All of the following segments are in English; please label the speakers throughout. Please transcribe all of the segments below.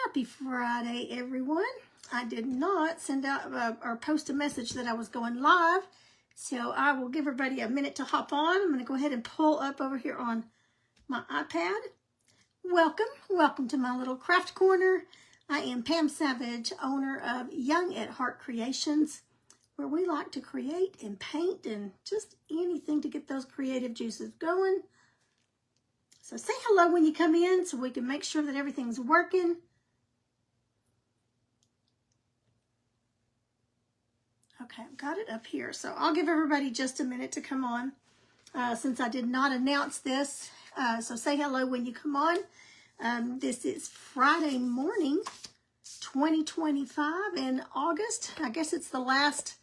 Speaker 1: Happy Friday, everyone. I did not send out or post a message that I was going live, so I will give everybody a minute to hop on. I'm going to go ahead and pull up over here on my iPad. Welcome to my little craft corner. I am Pam Savage, owner of Young at Heart Creations, where we like to create and paint and just anything to get those creative juices going. So say hello when you come in so we can make sure that everything's working. Okay, I've got it up here. So I'll give everybody just a minute to come on since I did not announce this. So say hello when you come on. This is Friday morning, 2025 in August. I guess it's the last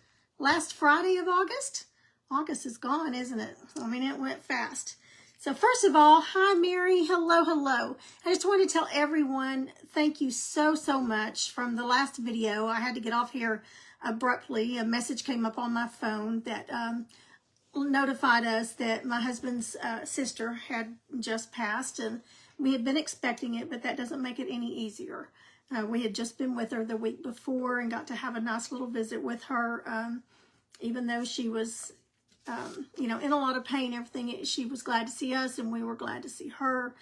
Speaker 1: Friday of August. August is gone, isn't it? I mean, it went fast. So first of all, hi Mary, hello. I just want to tell everyone thank you so much. From the last video, I had to get off here abruptly. A message came up on my phone that notified us that my husband's sister had just passed, and we had been expecting it, but that doesn't make it any easier. We had just been with her the week before and got to have a nice little visit with her, even though she was in a lot of pain, everything. She was glad to see us and we were glad to see her,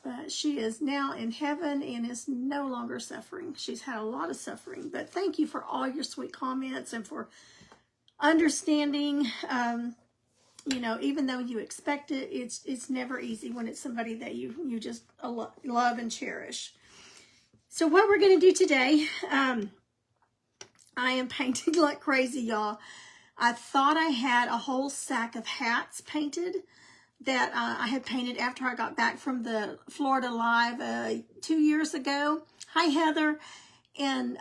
Speaker 1: but she is now in heaven and is no longer suffering. She's had a lot of suffering, but thank you for all your sweet comments and for understanding. Even though you expect it, it's never easy when it's somebody that you just love and cherish. So what we're going to do today, I am painting like crazy, y'all. I thought I had a whole sack of hats painted that I had painted after I got back from the Florida Live 2 years ago. Hi, Heather. And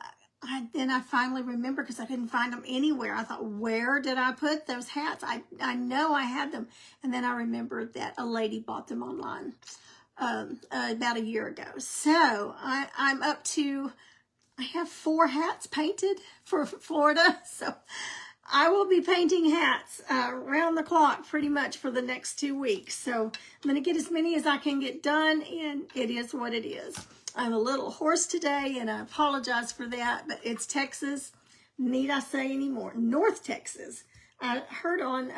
Speaker 1: then I finally remembered because I couldn't find them anywhere. I thought, where did I put those hats? I know I had them. And then I remembered that a lady bought them online about a year ago. So I'm up to, I have 4 hats painted for Florida. So I will be painting hats around the clock pretty much for the next 2 weeks. So I'm going to get as many as I can get done, and it is what it is. I'm a little hoarse today, and I apologize for that, but it's Texas. Need I say any more? North Texas. I heard on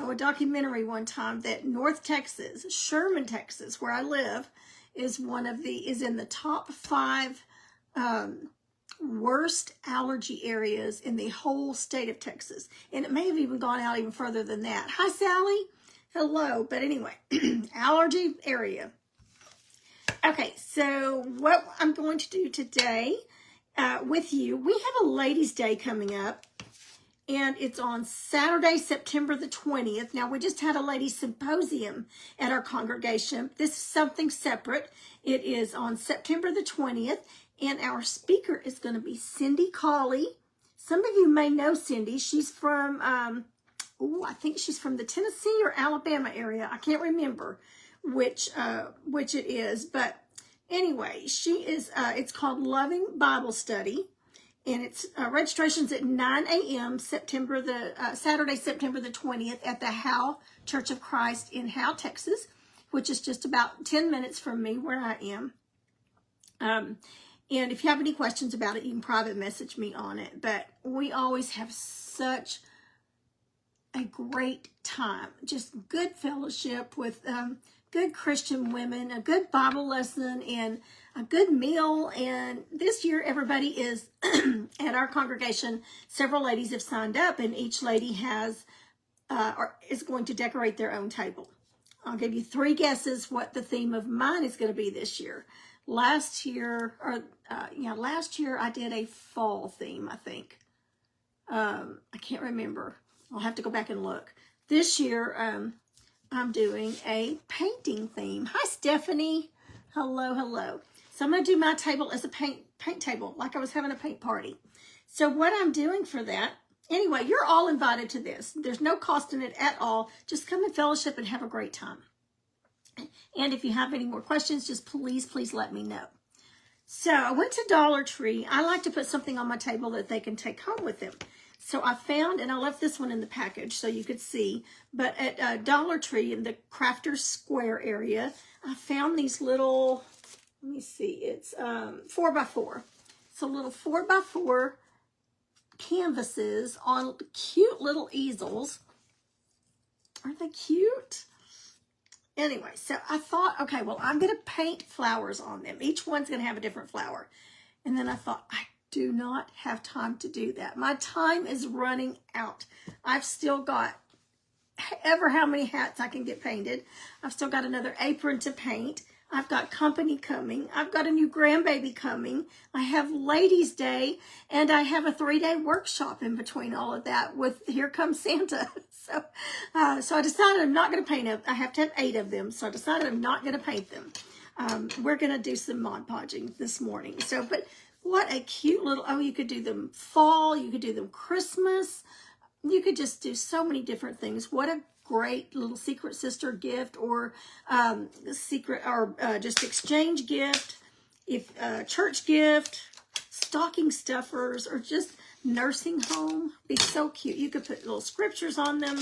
Speaker 1: a documentary one time that North Texas, Sherman, Texas, where I live, is in the top 5 worst allergy areas in the whole state of Texas. And it may have even gone out even further than that. Hi, Sally. Hello. But anyway, allergy area. Okay, so what I'm going to do today with you, we have a Ladies' Day coming up, and it's on Saturday, September the 20th. Now, we just had a ladies' symposium at our congregation. This is something separate. It is on September the 20th. And our speaker is going to be Cindy Cawley. Some of you may know Cindy. She's from, I think she's from the Tennessee or Alabama area. I can't remember which it is. But anyway, she is, it's called Loving Bible Study. And it's registration's at 9 a.m. Saturday, September the 20th at the Howe Church of Christ in Howe, Texas, which is just about 10 minutes from me where I am. And if you have any questions about it, you can private message me on it. But we always have such a great time. Just good fellowship with good Christian women, a good Bible lesson, and a good meal. And this year, everybody is, at our congregation, several ladies have signed up, and each lady has, or is going to decorate their own table. I'll give you 3 guesses what the theme of mine is going to be this year. Last year I did a fall theme, I think. I can't remember. I'll have to go back and look. This year, I'm doing a painting theme. Hi, Stephanie. Hello. So I'm going to do my table as a paint table, like I was having a paint party. So what I'm doing for that, anyway, you're all invited to this. There's no cost in it at all. Just come and fellowship and have a great time. And if you have any more questions, just please let me know. So I went to Dollar Tree. I like to put something on my table that they can take home with them. So I found, and I left this one in the package so you could see, but at Dollar Tree in the Crafters Square area, I found these little let me see, it's 4x4. So little 4x4 canvases on cute little easels. Aren't they cute? Anyway, so I thought, okay, well, I'm going to paint flowers on them. Each one's going to have a different flower. And then I thought, I do not have time to do that. My time is running out. I've still got ever how many hats I can get painted. I've still got another apron to paint. I've got company coming. I've got a new grandbaby coming. I have Ladies' Day, and I have a 3-day workshop in between all of that with Here Comes Santa. So I decided I'm not going to paint them. I have to have 8 of them, so I decided I'm not going to paint them. We're going to do some Mod Podging this morning. So, but what a cute little, oh, you could do them fall, you could do them Christmas. You could just do so many different things. What a great little secret sister gift, or just exchange gift, if church gift, stocking stuffers, or just nursing home. Be so cute. You could put little scriptures on them.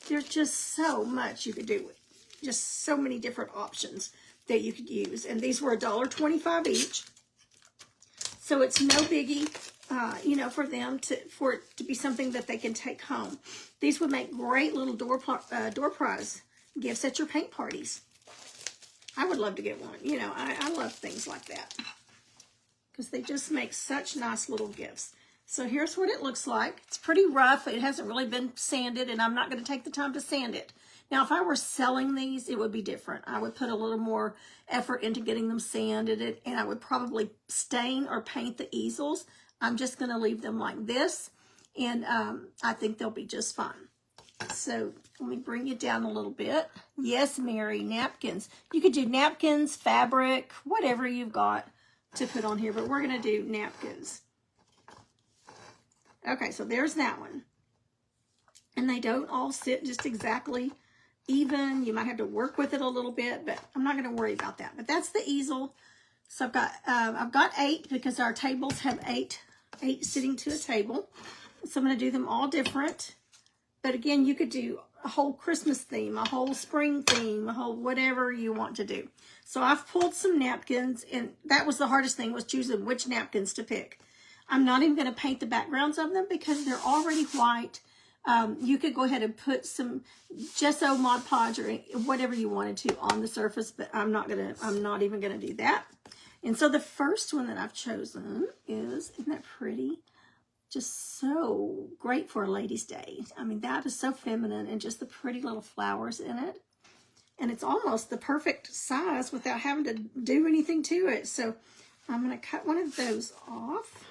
Speaker 1: There's just so much you could do with, just so many different options that you could use. And these were $1.25 each, so it's no biggie. You know, for it to be something that they can take home. These would make great little door prize gifts at your paint parties. I would love to get one. You know, I love things like that because they just make such nice little gifts. So here's what it looks like. It's pretty rough. It hasn't really been sanded, and I'm not going to take the time to sand it. Now, if I were selling these, it would be different. I would put a little more effort into getting them sanded, and I would probably stain or paint the easels. I'm just going to leave them like this, and I think they'll be just fine. So let me bring it down a little bit. Yes, Mary, napkins. You could do napkins, fabric, whatever you've got to put on here, but we're going to do napkins. Okay, so there's that one. And they don't all sit just exactly even. You might have to work with it a little bit, but I'm not going to worry about that. But that's the easel. So I've got 8 because our tables have 8 sitting to a table. So I'm going to do them all different. But again, you could do a whole Christmas theme, a whole spring theme, a whole whatever you want to do. So I've pulled some napkins, and that was the hardest thing, was choosing which napkins to pick. I'm not even going to paint the backgrounds of them because they're already white. You could go ahead and put some gesso, Mod Podge, or whatever you wanted to on the surface, but I'm not even going to do that. And so the first one that I've chosen isn't that pretty? Just so great for a Ladies' Day. I mean, that is so feminine, and just the pretty little flowers in it. And it's almost the perfect size without having to do anything to it. So I'm going to cut one of those off.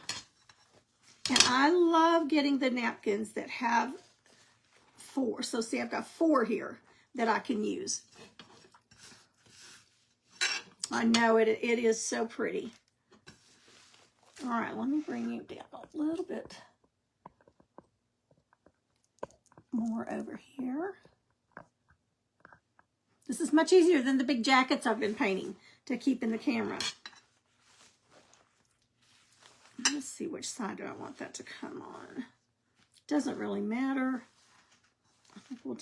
Speaker 1: And I love getting the napkins that have 4. So see, I've got 4 here that I can use. I know it is so pretty. All right, let me bring you down a little bit more over here. This is much easier than the big jackets I've been painting to keep in the camera. Let's see, which side do I want that to come on. Doesn't really matter. I think we'll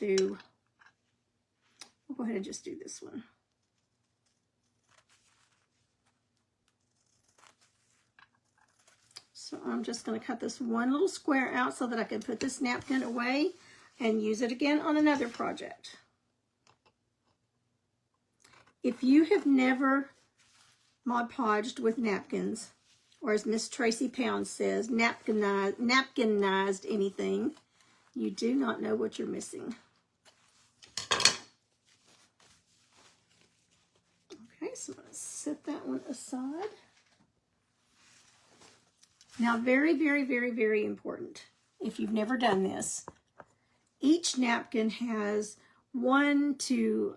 Speaker 1: go ahead and just do this one. So I'm just going to cut this one little square out so that I can put this napkin away and use it again on another project. If you have never Mod Podged with napkins, or as Miss Tracy Pound says, napkinized anything, you do not know what you're missing. Okay, so I'm going to set that one aside. Now, very, very, very, very important, if you've never done this, each napkin has 1 to,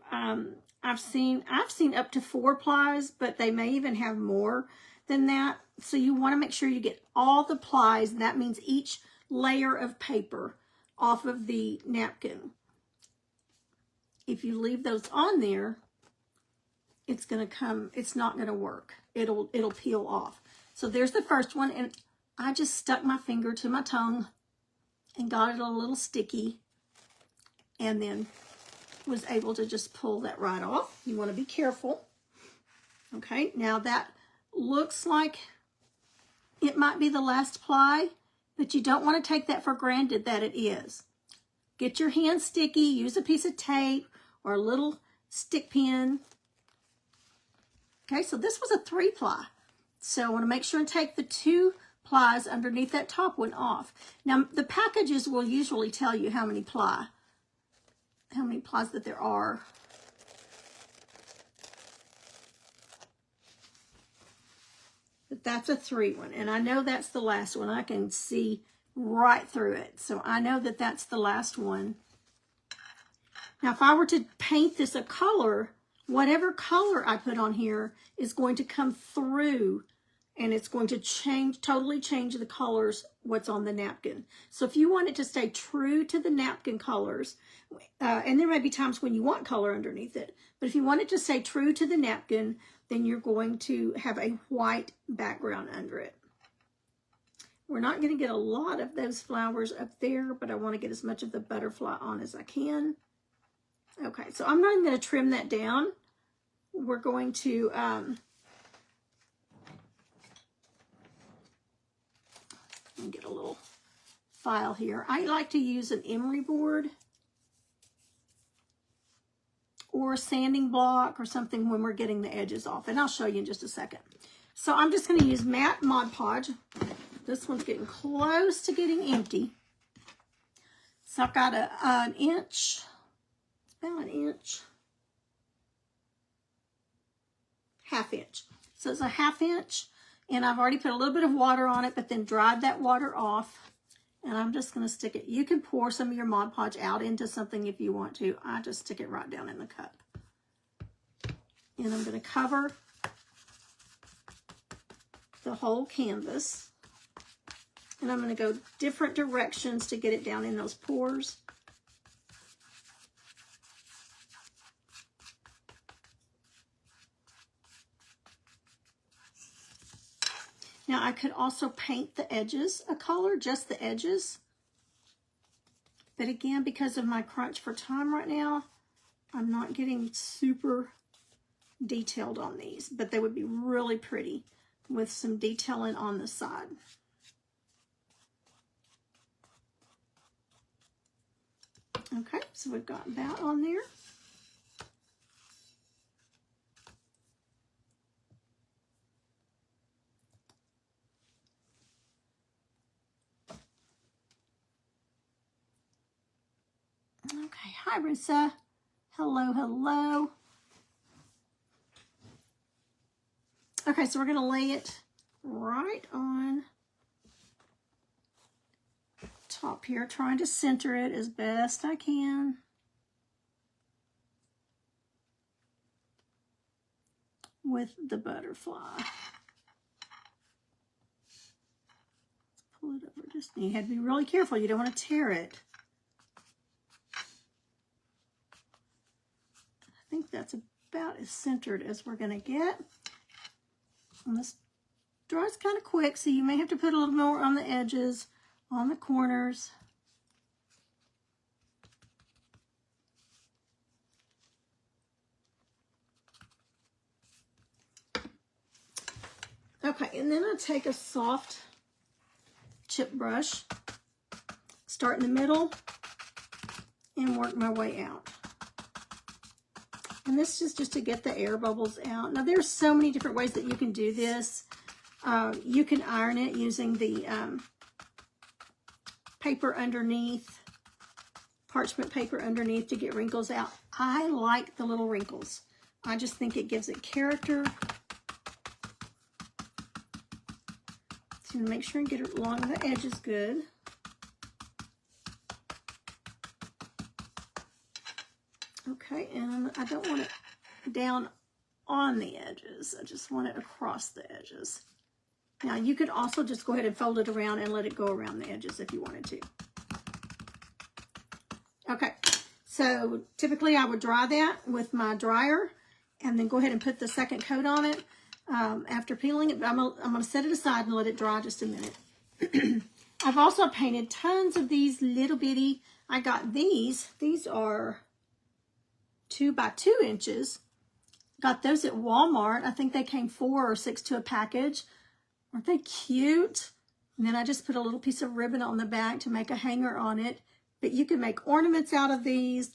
Speaker 1: I've seen up to 4 plies, but they may even have more than that. So you want to make sure you get all the plies, and that means each layer of paper off of the napkin. If you leave those on there, it's not going to work. It'll peel off. So there's the first one, and I just stuck my finger to my tongue and got it a little sticky, and then was able to just pull that right off. You want to be careful. Okay, now that looks like it might be the last ply, but you don't want to take that for granted that it is. Get your hand sticky, use a piece of tape or a little stick pin. Okay, so this was a 3-ply. So I want to make sure and take the 2 plies underneath that top one off. Now the packages will usually tell you how many plies that there are. But that's a 3 one, and I know that's the last one. I can see right through it, so I know that that's the last one. Now if I were to paint this a color, whatever color I put on here is going to come through, and it's going to totally change the colors what's on the napkin. So if you want it to stay true to the napkin colors, and there may be times when you want color underneath it, but if you want it to stay true to the napkin, then you're going to have a white background under it. We're not going to get a lot of those flowers up there, but I want to get as much of the butterfly on as I can. Okay, so I'm not even going to trim that down. We're going to get a little file here. I like to use an emery board or a sanding block or something when we're getting the edges off, and I'll show you in just a second. So I'm just going to use matte Mod Podge. This one's getting close to getting empty. So I've got an inch, it's about an inch, ½ inch. So it's a ½ inch, and I've already put a little bit of water on it, but then dried that water off. And I'm just going to stick it. You can pour some of your Mod Podge out into something if you want to. I just stick it right down in the cup. And I'm going to cover the whole canvas. And I'm going to go different directions to get it down in those pores. Now I could also paint the edges a color, just the edges. But again, because of my crunch for time right now, I'm not getting super detailed on these, but they would be really pretty with some detailing on the side. Okay, so we've got that on there. Okay, hi Rissa. Hello, hello. Okay, so we're going to lay it right on top here, trying to center it as best I can. With the butterfly. Let's pull it over. Just, you have to be really careful. You don't want to tear it. I think that's about as centered as we're going to get. And this dries kind of quick, so you may have to put a little more on the edges, on the corners. Okay, and then I take a soft chip brush, start in the middle, and work my way out. And this is just to get the air bubbles out. Now, there's so many different ways that you can do this. You can iron it using the paper underneath, parchment paper underneath to get wrinkles out. I like the little wrinkles. I just think it gives it character. So make sure and get it along the edges good. Okay, and I don't want it down on the edges. I just want it across the edges. Now, you could also just go ahead and fold it around and let it go around the edges if you wanted to. Okay, so typically I would dry that with my dryer and then go ahead and put the second coat on it after peeling it. But I'm going to set it aside and let it dry just a minute. I've also painted tons of these little bitty. I got these. These are 2 by 2 inches. Got those at Walmart. I think they came 4 or 6 to a package. Aren't they cute? And then I just put a little piece of ribbon on the back to make a hanger on it. But you can make ornaments out of these.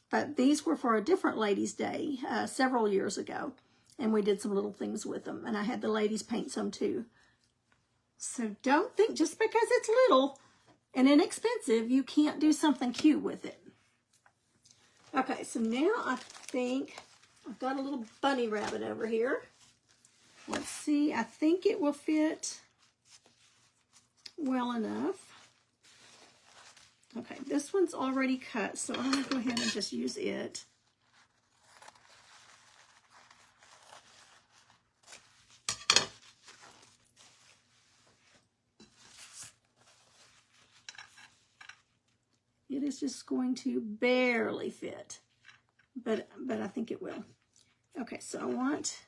Speaker 1: But these were for a different ladies' day several years ago. And we did some little things with them. And I had the ladies paint some too. So don't think just because it's little and inexpensive, you can't do something cute with it. Okay, so now I think I've got a little bunny rabbit over here. Let's see, I think it will fit well enough. Okay, this one's already cut, so I'm going to go ahead and just use it. It is just going to barely fit, but I think it will. Okay, so I want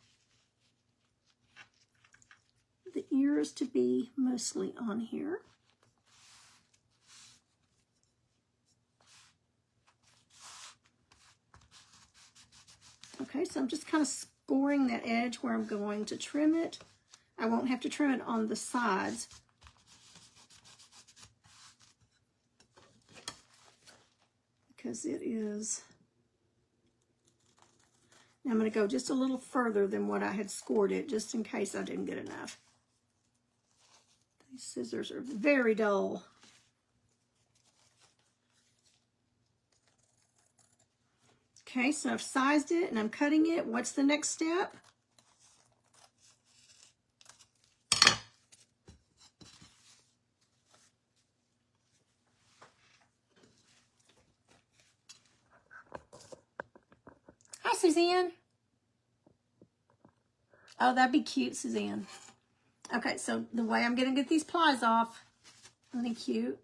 Speaker 1: the ears to be mostly on here. Okay, so I'm just kind of scoring that edge where I'm going to trim it. I won't have to trim it on the sides. Because it is, now I'm going to go just a little further than what I had scored it, just in case I didn't get enough. These scissors are very dull. Okay, so I've sized it and I'm cutting it. What's the next step? Hi, Suzanne. Oh, that'd be cute, Suzanne. Okay, so the way I'm going to get these plies off, isn't it cute?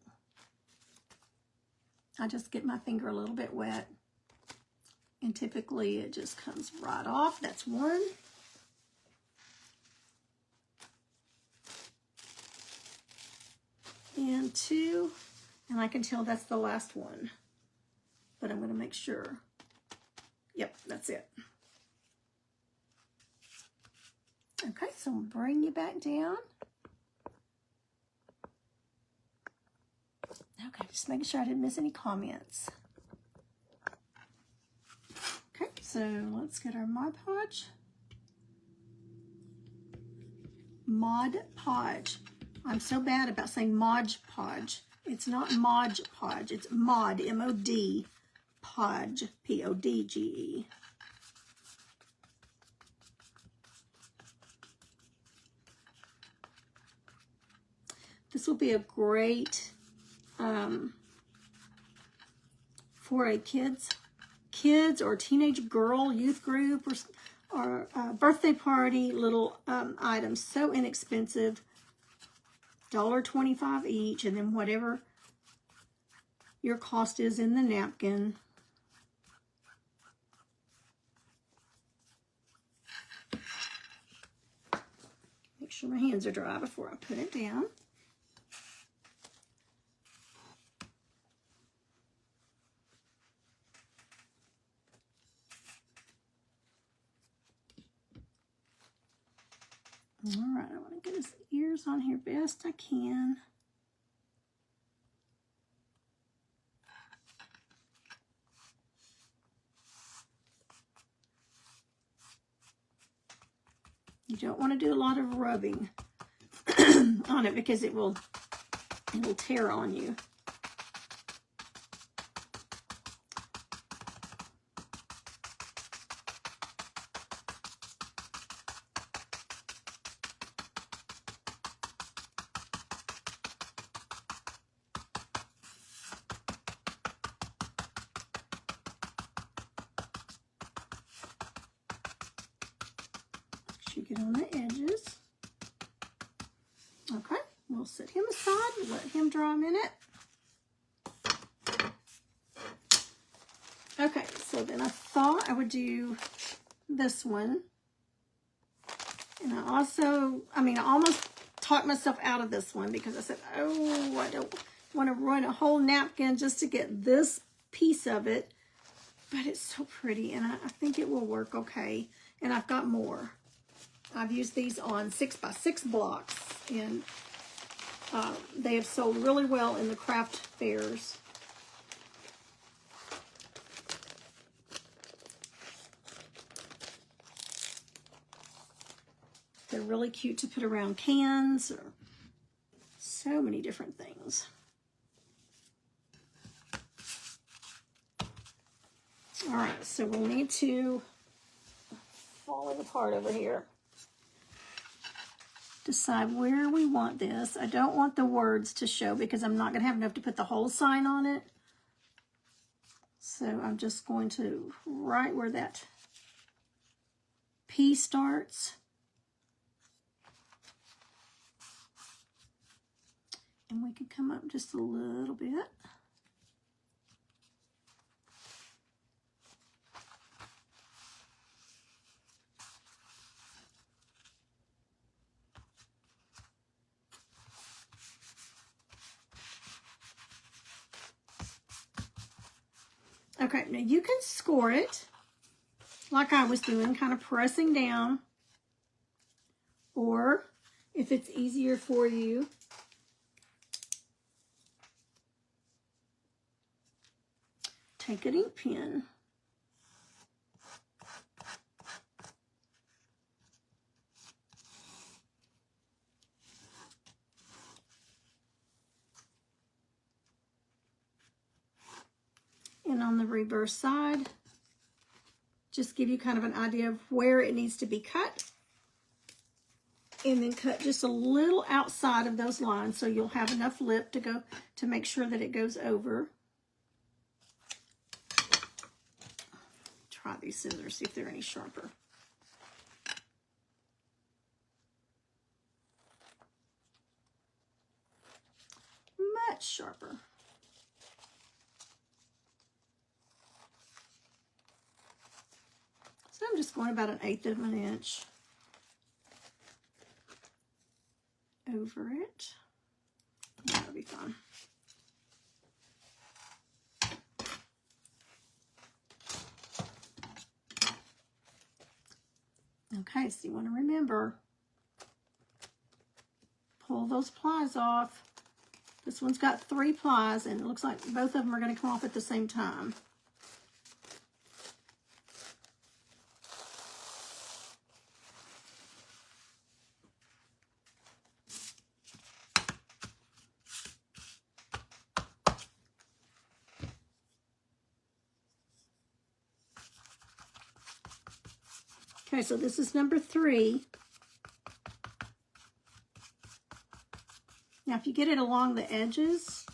Speaker 1: I just get my finger a little bit wet. And typically it just comes right off. That's one. And two. And I can tell that's the last one. But I'm going to make sure. Yep, that's it. Okay, so I'll bring you back down. Okay, just making sure I didn't miss any comments. Okay, so let's get our Mod Podge. Mod Podge. I'm so bad about saying Mod Podge. It's not Mod Podge, it's Mod, M-O-D, Podge, P-O-D-G-E. This will be a great for a kids or teenage girl youth group or birthday party little items. So inexpensive, $1.25 each, and then whatever your cost is in the napkin. Make sure my hands are dry before I put it down. All right, I want to get his ears on here best I can. You don't want to do a lot of rubbing on it because it'll tear on you. Get on the edges. Okay, we'll set him aside and let him dry a minute. Okay, so then I thought I would do this one. And I almost talked myself out of this one because I said, oh, I don't want to run a whole napkin just to get this piece of it. But it's so pretty, and I think it will work okay. And I've got more. I've used these on 6x6 blocks, and they have sold really well in the craft fairs. They're really cute to put around cans or so many different things. All right, so we'll need to fall it apart over here. Decide where we want this. I don't want the words to show because I'm not going to have enough to put the whole sign on it. So I'm just going to right where that P starts. And we can come up just a little bit. Okay, now you can score it like I was doing, kind of pressing down. Or if it's easier for you, take an ink pen. And on the reverse side, just give you kind of an idea of where it needs to be cut. And then cut just a little outside of those lines so you'll have enough lip to go to make sure that it goes over. Try these scissors, see if they're any sharper. Much sharper. So I'm just going about 1/8 of an inch over it. That'll be fine. Okay, so you want to remember, pull those plies off. This one's got 3 plies, and it looks like both of them are going to come off at the same time. Okay, so this is number 3. Now, if you get it along the edges,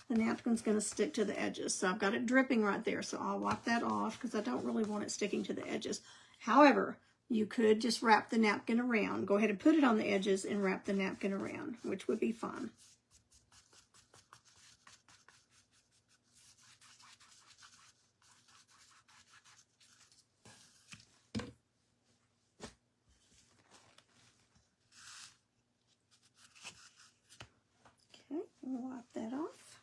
Speaker 1: the napkin's going to stick to the edges. So I've got it dripping right there, so I'll wipe that off because I don't really want it sticking to the edges. However, you could just wrap the napkin around. Go ahead and put it on the edges and wrap the napkin around, which would be fine. Okay, we'll wipe that off.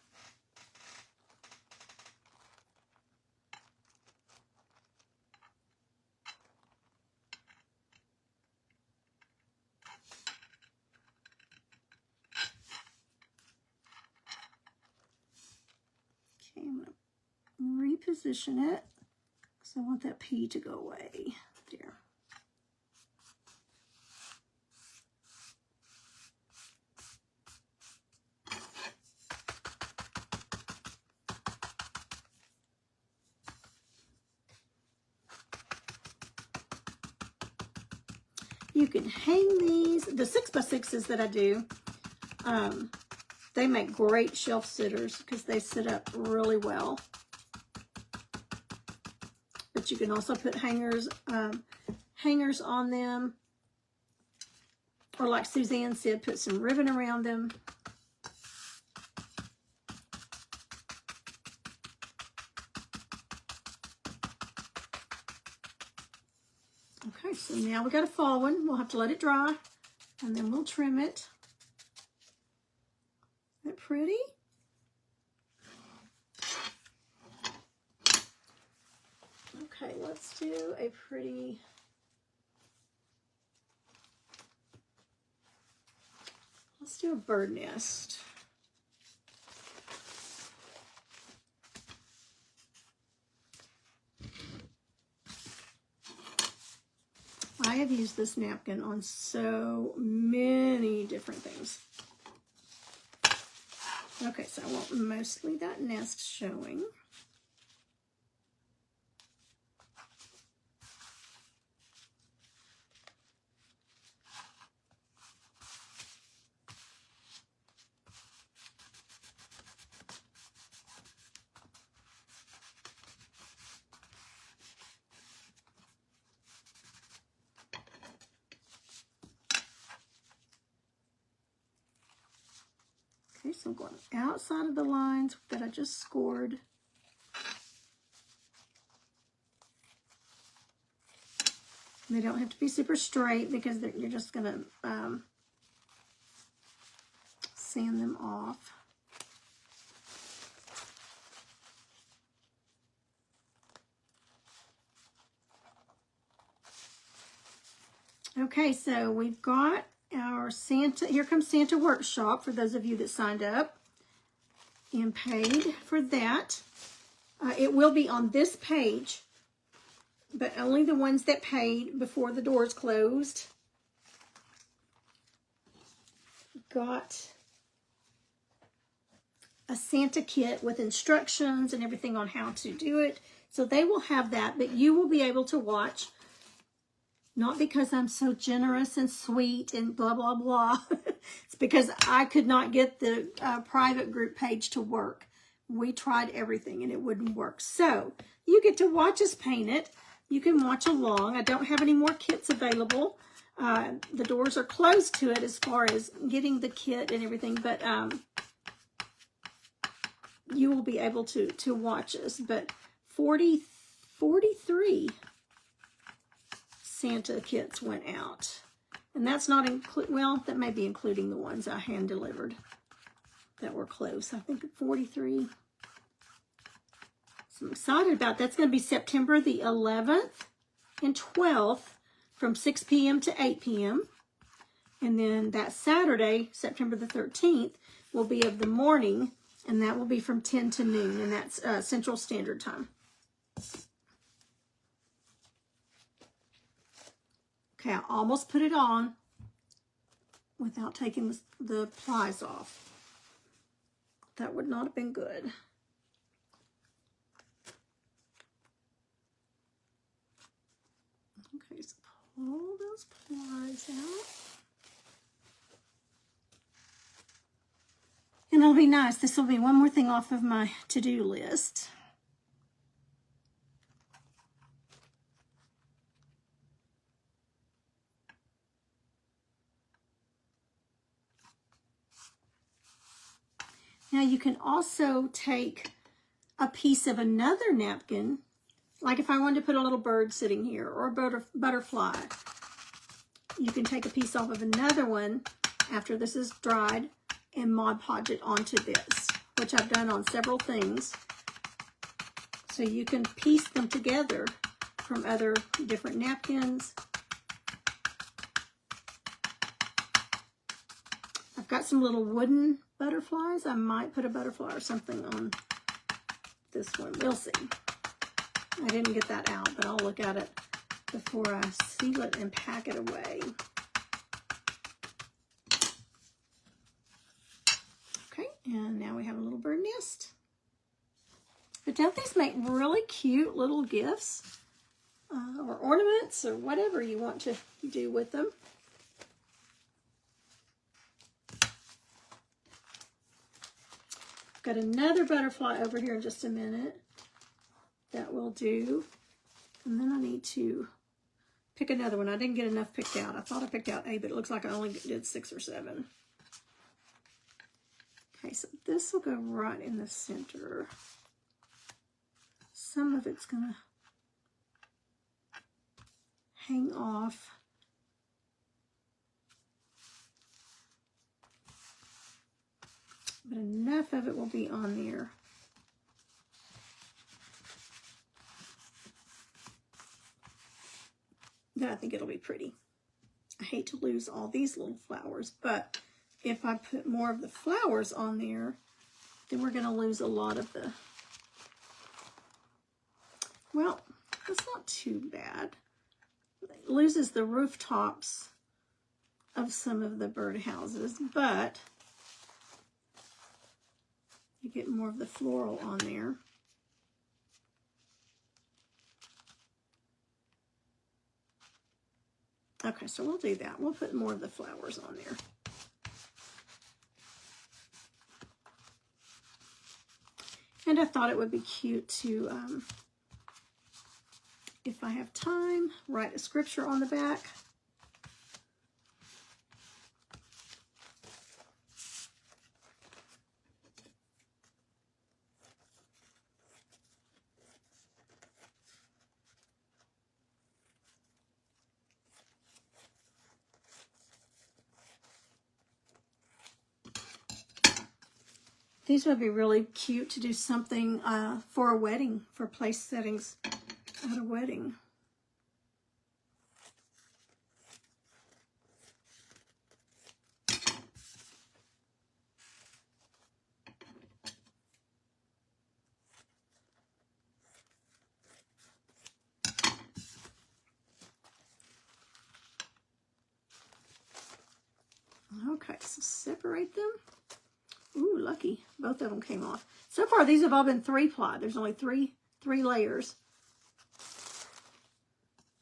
Speaker 1: Okay, I'm going to reposition it because I want that P to go away. There. You can hang these. The 6x6s that I do, they make great shelf sitters because they sit up really well. But you can also put hangers on them. Or like Suzanne said, put some ribbon around them. Okay, so now we got a fall one. We'll have to let it dry, and then we'll trim it. Isn't that pretty? Okay, let's do a pretty Let's do a bird nest. I have used this napkin on so many different things. Okay, so I want mostly that nest showing. Okay, so I'm going outside of the lines that I just scored. They don't have to be super straight because you're just going to sand them off. Okay, so we've got our Santa, Here Comes Santa workshop for those of you that signed up and paid for that. It will be on this page, but only the ones that paid before the doors closed got a Santa kit with instructions and everything on how to do it. So they will have that, but you will be able to watch. Not because I'm so generous and sweet and blah, blah, blah. It's because I could not get the private group page to work. We tried everything and it wouldn't work. So you get to watch us paint it. You can watch along. I don't have any more kits available. The doors are closed to it as far as getting the kit and everything, but you will be able to watch us. But 43 Santa kits went out. And that's not well, that may be including the ones I hand delivered that were close. I think 43. So I'm excited about that. That's going to be September the 11th and 12th from 6 p.m. to 8 p.m. And then that Saturday, September the 13th, will be of the morning, and that will be from 10 to noon, and that's Central Standard Time. Okay, I almost put it on without taking the plies off. That would not have been good. Okay, so pull those plies out. And it'll be nice. This will be one more thing off of my to-do list. Now you can also take a piece of another napkin, like if I wanted to put a little bird sitting here or a butterfly. You can take a piece off of another one after this is dried and Mod Podge it onto this, which I've done on several things. So you can piece them together from other different napkins. I've got some little wooden butterflies. I might put a butterfly or something on this one. We'll see. I didn't get that out, but I'll look at it before I seal it and pack it away. Okay, and now we have a little bird nest. But don't these make really cute little gifts or ornaments or whatever you want to do with them? Got another butterfly over here in just a minute. That will do. And then I need to pick another one. I didn't get enough picked out. I thought I picked out 8, but it looks like I only did 6 or 7. Okay, so this will go right in the center. Some of it's going to hang off. But enough of it will be on there. That I think it'll be pretty. I hate to lose all these little flowers, but if I put more of the flowers on there, then we're going to lose a lot of the, well, that's not too bad. It loses the rooftops of some of the birdhouses, but you get more of the floral on there. Okay, so we'll do that. We'll put more of the flowers on there. And I thought it would be cute to, if I have time, write a scripture on the back. These would be really cute to do something for a wedding, for place settings at a wedding. Okay, so separate them. Ooh, lucky. Both of them came off. So far, these have all been 3-ply. There's only three layers.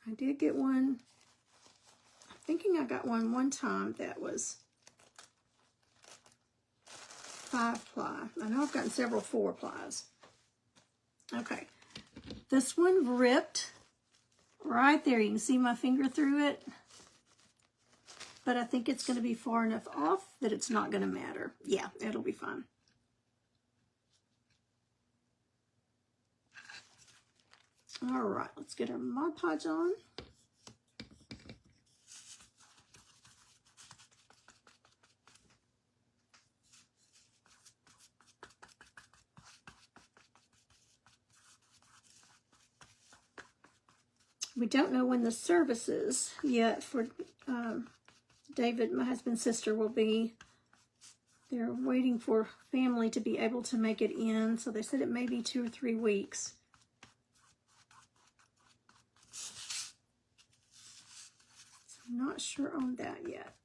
Speaker 1: I did get one. I'm thinking I got one time that was 5-ply. I know I've gotten several 4-plies. Okay. This one ripped right there. You can see my finger through it. But I think it's going to be far enough off that it's not going to matter. Yeah, it'll be fine. All right, let's get our Mod Podge on. We don't know when the services yet for David, my husband's sister, will be. They're waiting for family to be able to make it in, so they said it may be 2 or 3 weeks. So I'm not sure on that yet.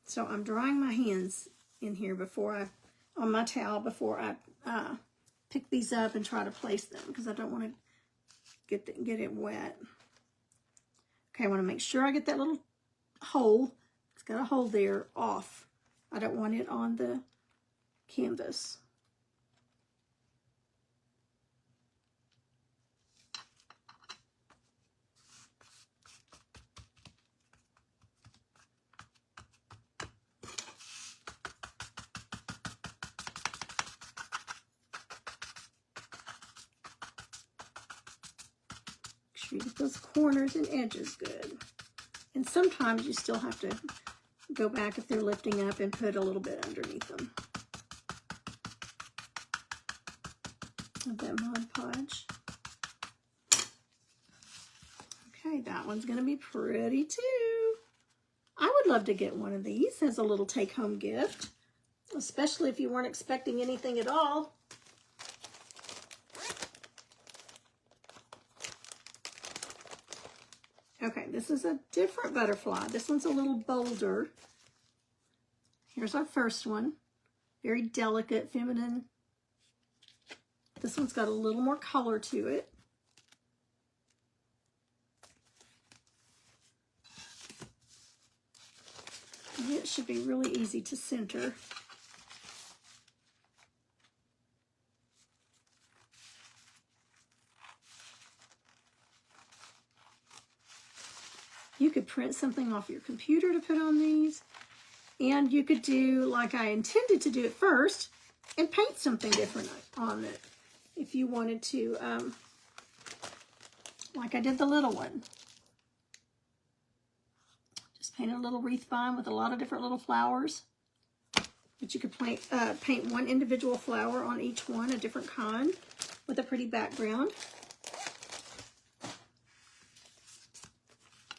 Speaker 1: So I'm drying my hands in here on my towel before I pick these up and try to place them, because I don't want to get it wet. Okay, I want to make sure I get that little hole. It's got a hole there off. I don't want it on the canvas. You get those corners and edges good. And sometimes you still have to go back if they're lifting up and put a little bit underneath them. Of that Mod Podge. Okay, that one's going to be pretty too. I would love to get one of these as a little take-home gift, especially if you weren't expecting anything at all. Okay, this is a different butterfly. This one's a little bolder. Here's our first one. Very delicate, feminine. This one's got a little more color to it. And it should be really easy to center. You could print something off your computer to put on these, and you could do like I intended to do at first and paint something different on it if you wanted to, like I did the little one. Just paint a little wreath vine with a lot of different little flowers, but you could paint one individual flower on each one, a different kind. with a pretty background.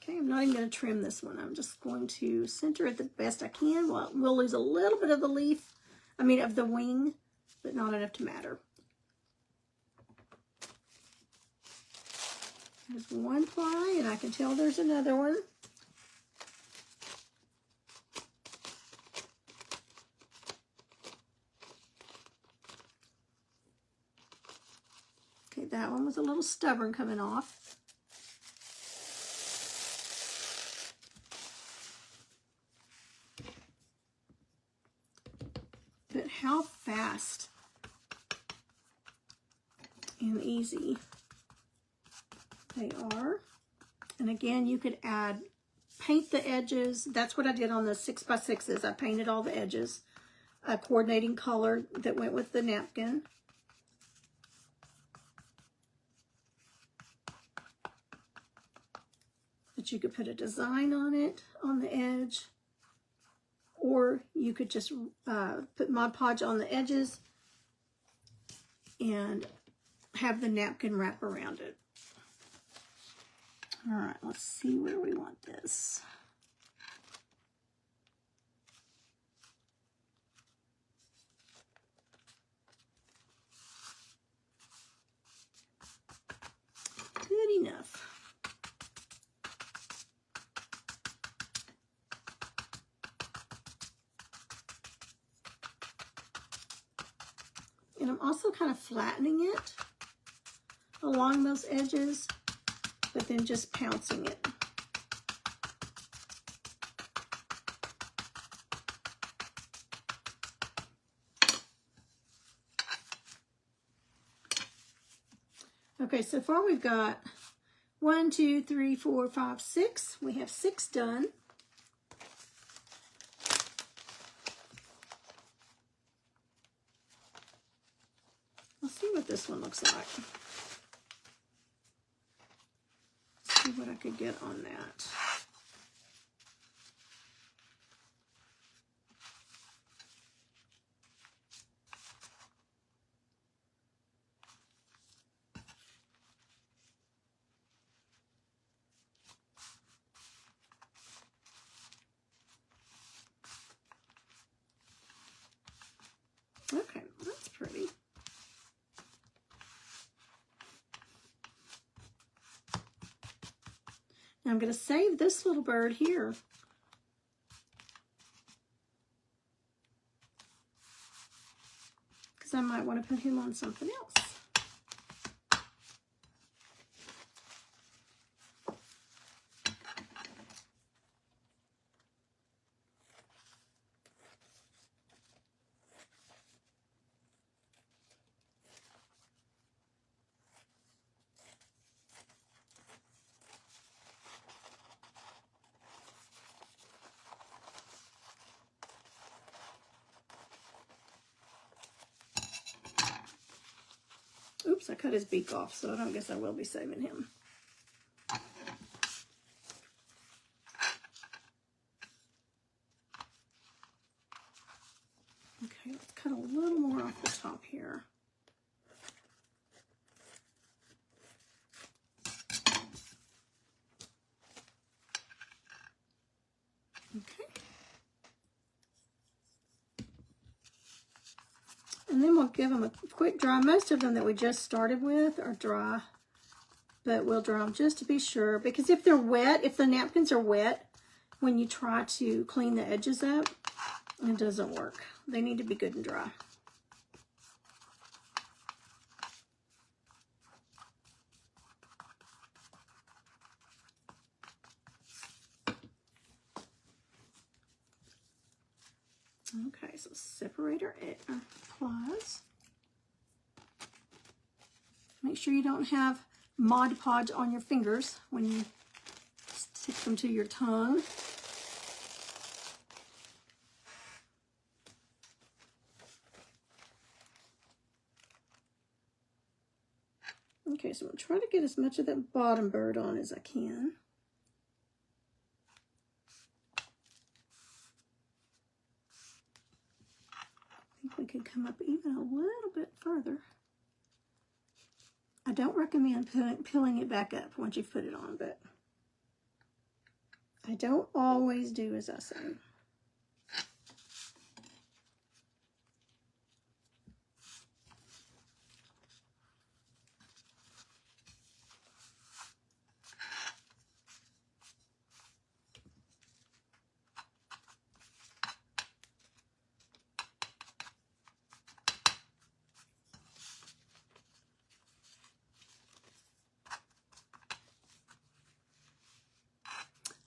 Speaker 1: Okay, I'm not even going to trim this one. I'm just going to center it the best I can. Well, we'll lose a little bit of the leaf, of the wing, but not enough to matter. There's one ply, and I can tell there's another one. Okay, that one was a little stubborn coming off. But how fast and easy they are. And again, you could paint the edges. That's what I did on the 6x6s. I painted all the edges, a coordinating color that went with the napkin. But you could put a design on it, on the edge, or you could just put Mod Podge on the edges and have the napkin wrap around it. All right, let's see where we want this. Good enough. And I'm also kind of flattening it along those edges, but then just pouncing it. Okay, so far we've got 1, 2, 3, 4, 5, 6. We have 6 done. Let's see what this one looks like. See what I could get on that. Okay, that's pretty. Now I'm going to save this little bird here. Because I might want to put him on something else. Oops, I cut his beak off, so I don't guess I will be saving him. Okay, let's cut a little more off the top here. Okay. And then we'll give them a quick dry. Most of them that we just started with are dry, but we'll dry them just to be sure. Because if they're wet, if the napkins are wet, when you try to clean the edges up, it doesn't work. They need to be good and dry. Okay, so separate our plies. Make sure you don't have Mod Podge on your fingers when you stick them to your tongue. Okay, so I'm going to try to get as much of that bottom bird on as I can. I think we could come up even a little bit further. I don't recommend peeling it back up once you've put it on, but I don't always do as I say.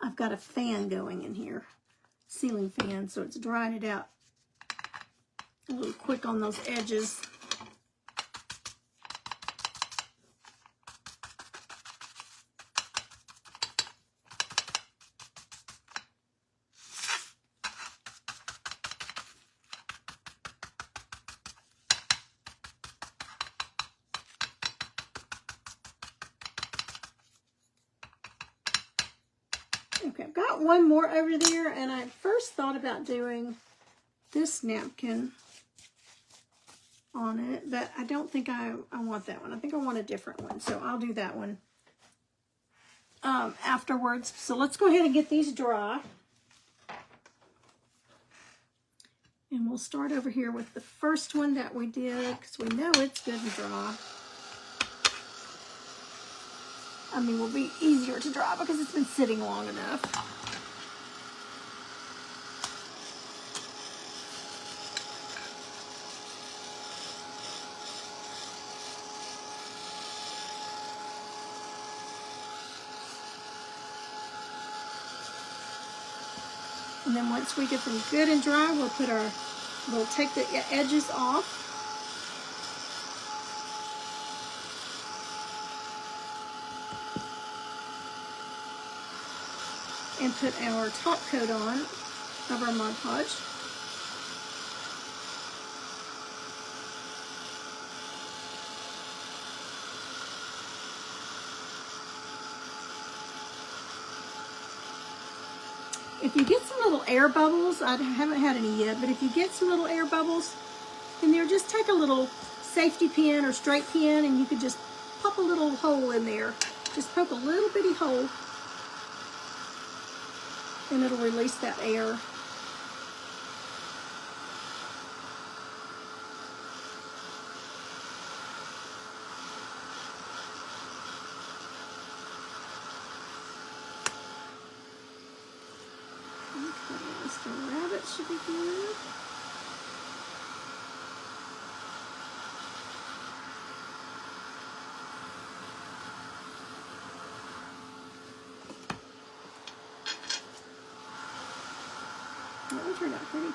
Speaker 1: I've got a fan going in here, ceiling fan, so it's drying it out a little quick on those edges. Okay, I've got one more over there, and I first thought about doing this napkin on it, but I don't think I want that one. I think I want a different one, so I'll do that one afterwards. So let's go ahead and get these dry. And we'll start over here with the first one that we did, because we know it's good and dry. I mean, will be easier to dry because it's been sitting long enough. And then once we get them good and dry, we'll take the edges off. And put our top coat on of our Mod Podge. If you get some little air bubbles, I haven't had any yet, but if you get some little air bubbles in there, just take a little safety pin or straight pin and you could just pop a little hole in there. Just poke a little bitty hole and it'll release that air. Okay, Mr. Rabbit should be good. That one turned out pretty.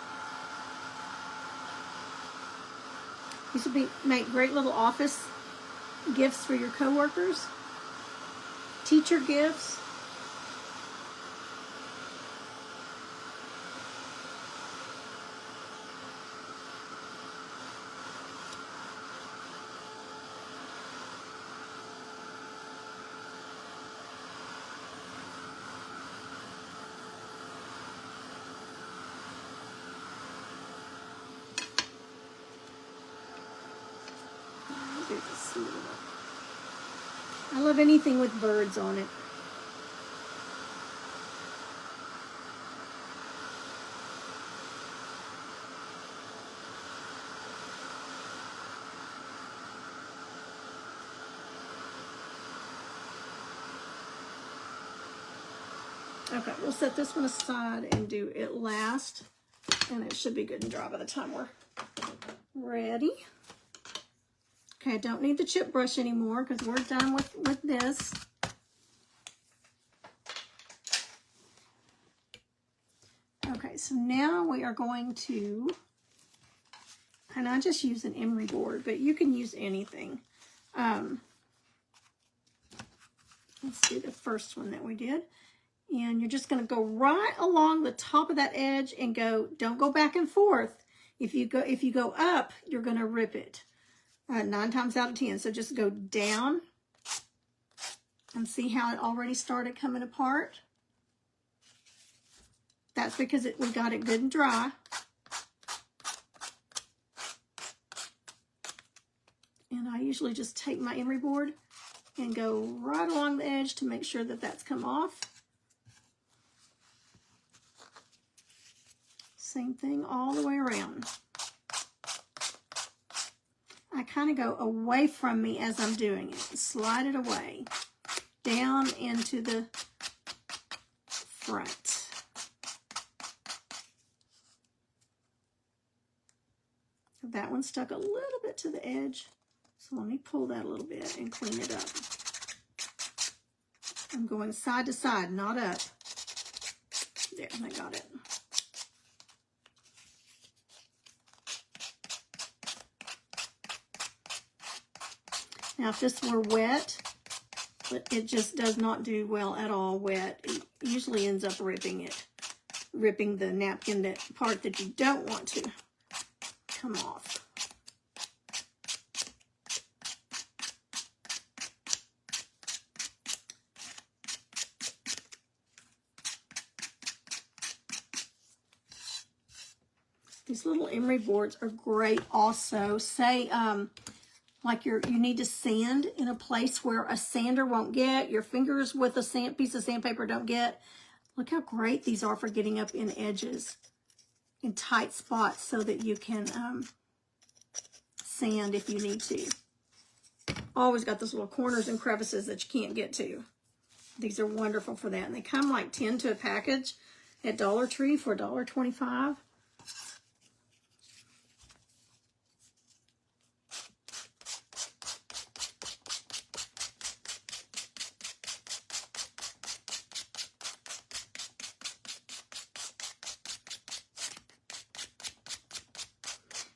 Speaker 1: These would make great little office gifts for your coworkers, teacher gifts. I love anything with birds on it. Okay, we'll set this one aside and do it last, and it should be good and dry by the time we're ready. Okay, I don't need the chip brush anymore because we're done with this. Okay, so now we are going to, and I just use an emery board, but you can use anything. Let's do the first one that we did. And you're just going to go right along the top of that edge and go, don't go back and forth. If you go up, you're going to rip it. 9 times out of 10. So just go down and see how it already started coming apart. That's because we got it good and dry. And I usually just take my emery board and go right along the edge to make sure that that's come off. Same thing all the way around. I kind of go away from me as I'm doing it. Slide it away, down into the front. That one stuck a little bit to the edge, so let me pull that a little bit and clean it up. I'm going side to side, not up. There, I got it. Now, if this were wet, it just does not do well at all wet. It usually ends up ripping the napkin, that part that you don't want to come off. These little emery boards are great also. Say, like you need to sand in a place where a sander won't get, your fingers with a piece of sandpaper don't get. Look how great these are for getting up in edges, in tight spots, so that you can sand if you need to. Always got those little corners and crevices that you can't get to. These are wonderful for that. And they come like 10 to a package at Dollar Tree for $1.25.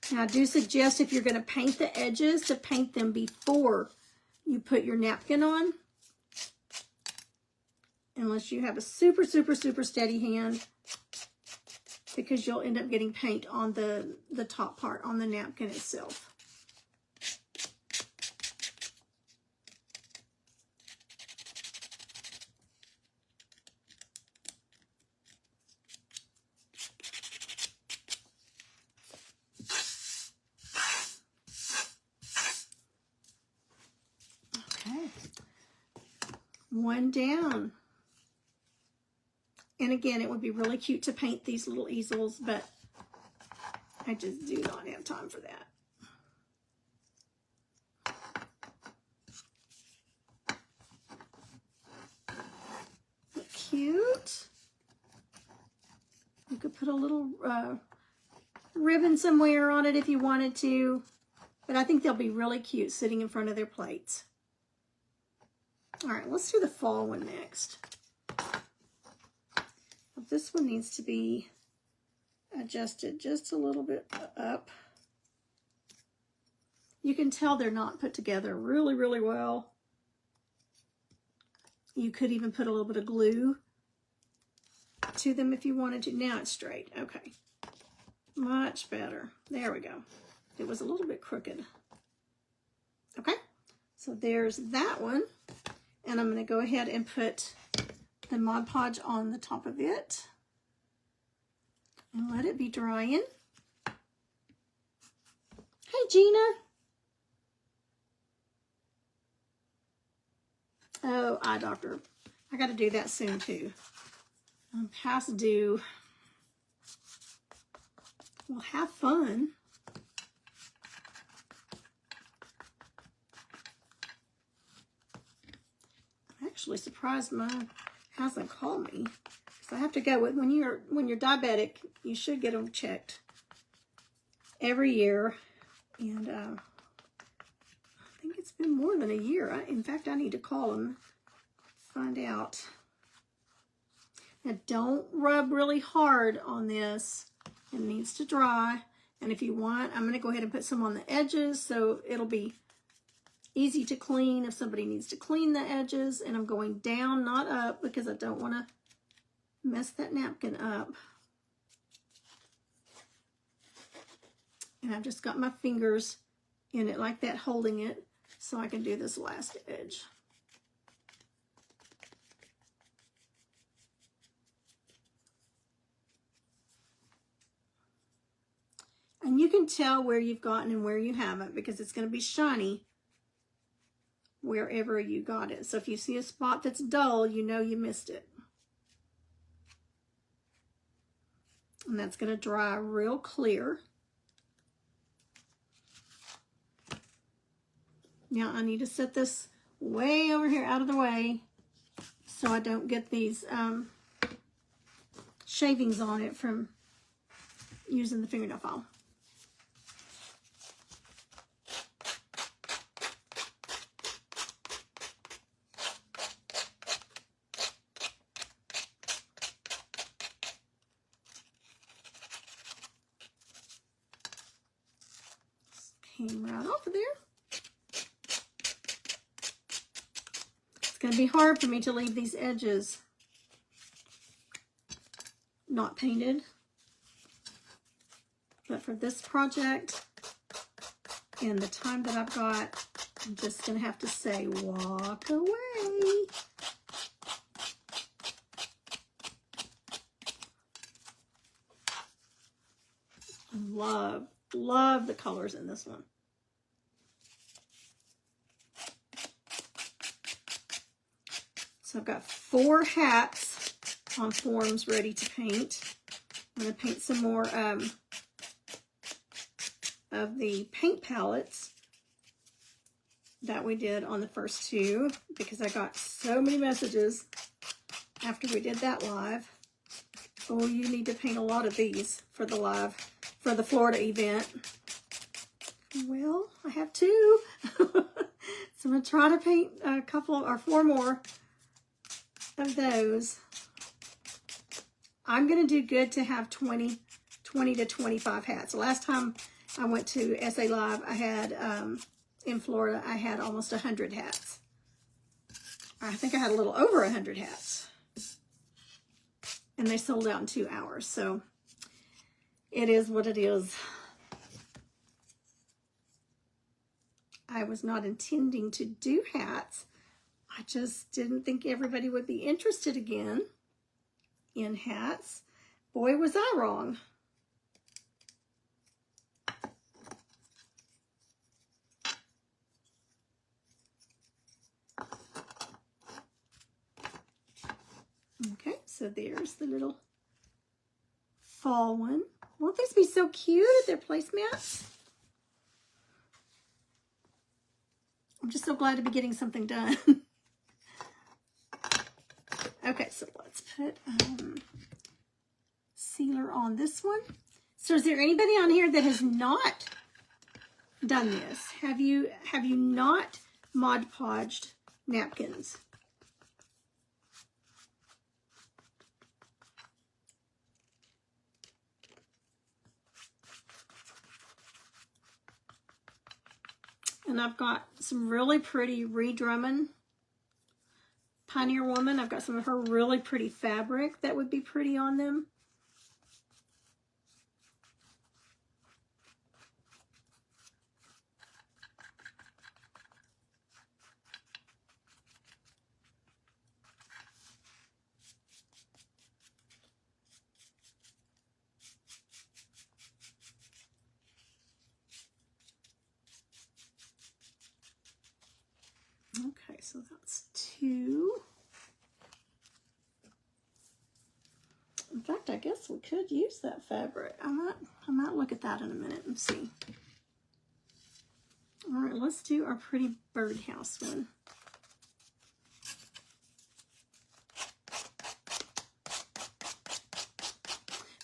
Speaker 1: Now, I do suggest if you're going to paint the edges, to paint them before you put your napkin on. Unless you have a super, super, super steady hand, because you'll end up getting paint on the top part, on the napkin itself. One down. And again, it would be really cute to paint these little easels, but I just do not have time for that. Cute. You could put a little ribbon somewhere on it if you wanted to, but I think they'll be really cute sitting in front of their plates. All right, let's do the fall one next. This one needs to be adjusted just a little bit up. You can tell they're not put together really, really well. You could even put a little bit of glue to them if you wanted to. Now it's straight. Okay. Much better. There we go. It was a little bit crooked. Okay. So there's that one. And I'm going to go ahead and put the Mod Podge on the top of it and let it be drying. Hey, Gina. Oh, eye doctor. I got to do that soon too. I'm past due. Well, have fun. I'm actually surprised mine hasn't called me. So I have to go with, when you're diabetic, you should get them checked every year. And I think it's been more than a year. In fact, I need to call them, find out. Now, don't rub really hard on this. It needs to dry. And if you want, I'm going to go ahead and put some on the edges so it'll be easy to clean if somebody needs to clean the edges. And I'm going down, not up, because I don't want to mess that napkin up. And I've just got my fingers in it like that, holding it, so I can do this last edge. And you can tell where you've gotten and where you haven't, because it's going to be shiny wherever you got it. So if you see a spot that's dull, you know you missed it. And that's going to dry real clear. Now I need to set this way over here out of the way so I don't get these shavings on it from using the fingernail file. Came right off of there. It's going to be hard for me to leave these edges not painted. But for this project and the time that I've got, I'm just going to have to say, walk away. Love the colors in this one. So I've got 4 hats on forms ready to paint. I'm going to paint some more of the paint palettes that we did on the first 2 because I got so many messages after we did that live. Oh, you need to paint a lot of these for the live, for the Florida event. Well, I have 2. So I'm going to try to paint a couple or 4 more of those. I'm going to do good to have 20 to 25 hats. Last time I went to SA Live, I had, in Florida, I had almost 100 hats. I think I had a little over 100 hats. And they sold out in 2 hours. So it is what it is. I was not intending to do hats. I just didn't think everybody would be interested again in hats. Boy, was I wrong. Okay, so there's the little fall one. Won't these be so cute at their placemats? I'm just so glad to be getting something done. Okay, so let's put sealer on this one. So is there anybody on here that has not done this? Have you not Mod Podged napkins? And I've got some really pretty Ree Drummond Pioneer Woman. I've got some of her really pretty fabric that would be pretty on them. Okay, so that's 2. In fact, I guess we could use that fabric. I might look at that in a minute and see. All right, let's do our pretty birdhouse one.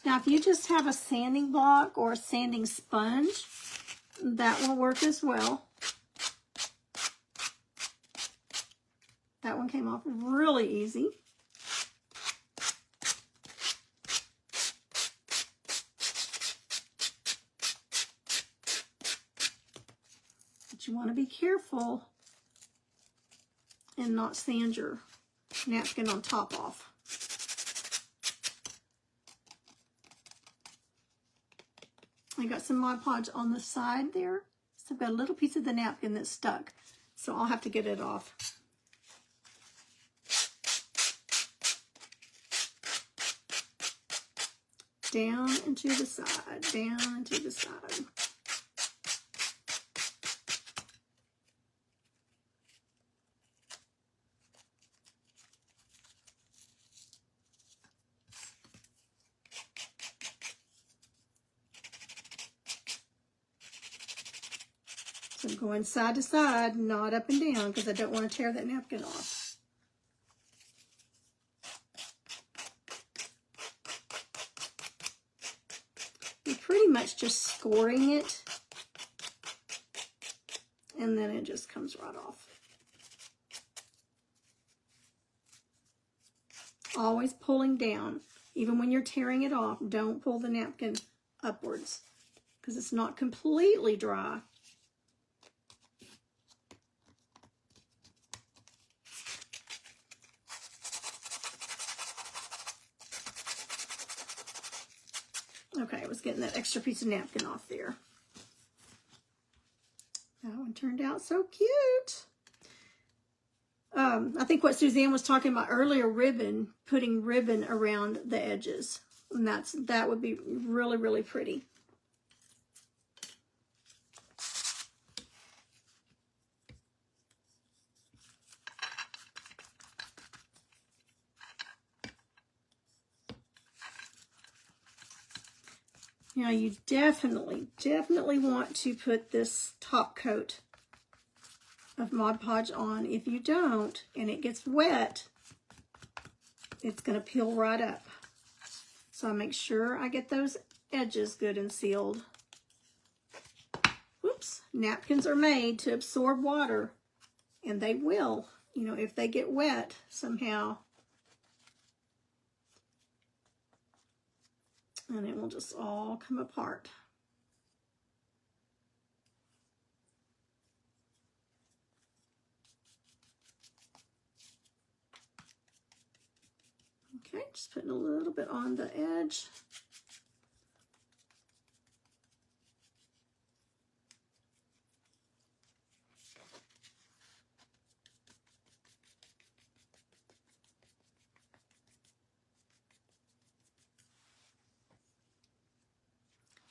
Speaker 1: Now, if you just have a sanding block or a sanding sponge, that will work as well. That one came off really easy. But you want to be careful and not sand your napkin on top off. I got some Mod Podge on the side there. So I've got a little piece of the napkin that's stuck. So I'll have to get it off. Down and to the side, down and to the side. going side to side, not up and down, because I don't want to tear that napkin off. You're pretty much just scoring it, and then it just comes right off. Always pulling down. Even when you're tearing it off, don't pull the napkin upwards because it's not completely dry. Okay, I was getting that extra piece of napkin off there. That one turned out so cute. I think what Suzanne was talking about earlier, ribbon, putting ribbon around the edges. And that would be really, really pretty. Now you definitely want to put this top coat of Mod Podge on. If you don't, and it gets wet, it's going to peel right up. So I make sure I get those edges good and sealed. Whoops, napkins are made to absorb water, and they will, you know, if they get wet somehow. And it will just all come apart. Okay, just putting a little bit on the edge.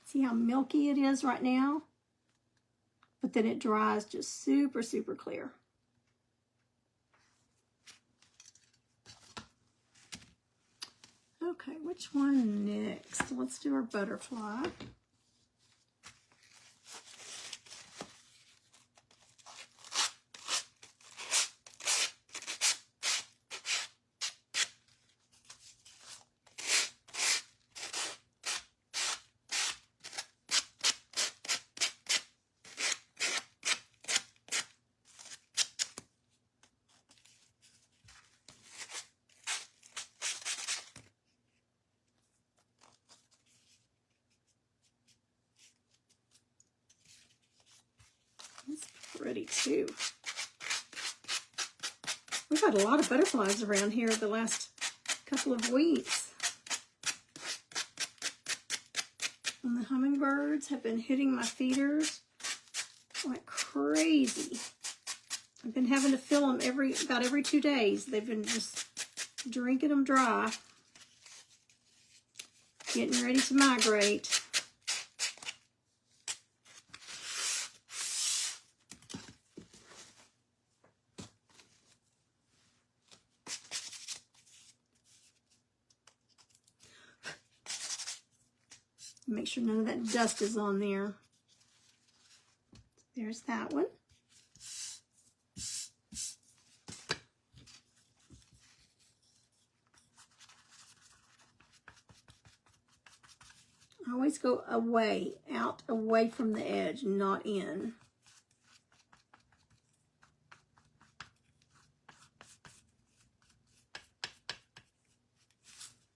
Speaker 1: See how milky it is right now? But then it dries just super, super clear. Okay, which one next? Let's do our butterfly. It's pretty too. We've had a lot of butterflies around here the last couple of weeks. And the hummingbirds have been hitting my feeders like crazy. I've been having to fill them about every 2 days. They've been just drinking them dry. Getting ready to migrate. Make sure none of that dust is on there. There's that one. I always go away, out, away from the edge, not in.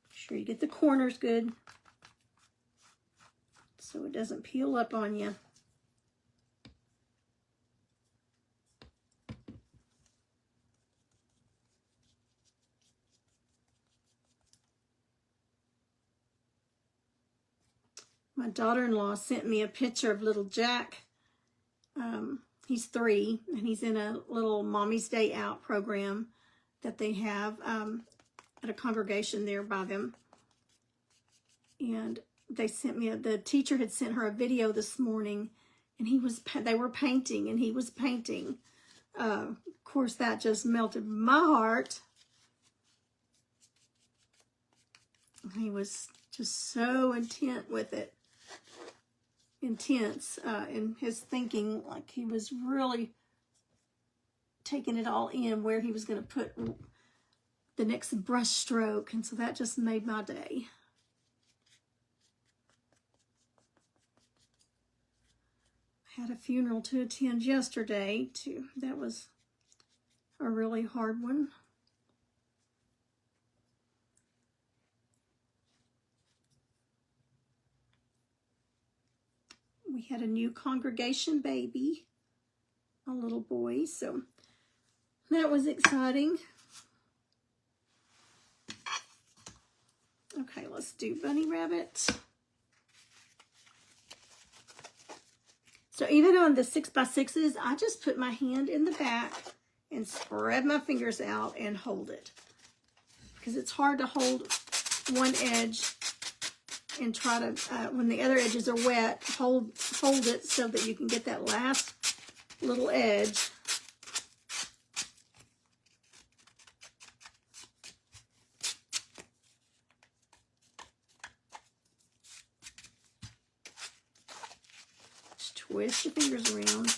Speaker 1: Make sure you get the corners good, so it doesn't peel up on you. My daughter-in-law sent me a picture of little Jack. He's 3, and he's in a little Mommy's Day Out program that they have at a congregation there by them. And they sent me, the teacher had sent her a video this morning, and they were painting, and he was painting. Of course, that just melted my heart. He was just so intent with it. intense in his thinking, like he was really taking it all in where he was going to put the next brush stroke, and so that just made my day. I had a funeral to attend yesterday too. That was a really hard one. We had a new congregation baby, a little boy, so that was exciting. Okay, let's do bunny rabbit. So even on the 6x6s, I just put my hand in the back and spread my fingers out and hold it. Because it's hard to hold one edge and try to, when the other edges are wet, hold it so that you can get that last little edge. Just twist your fingers around.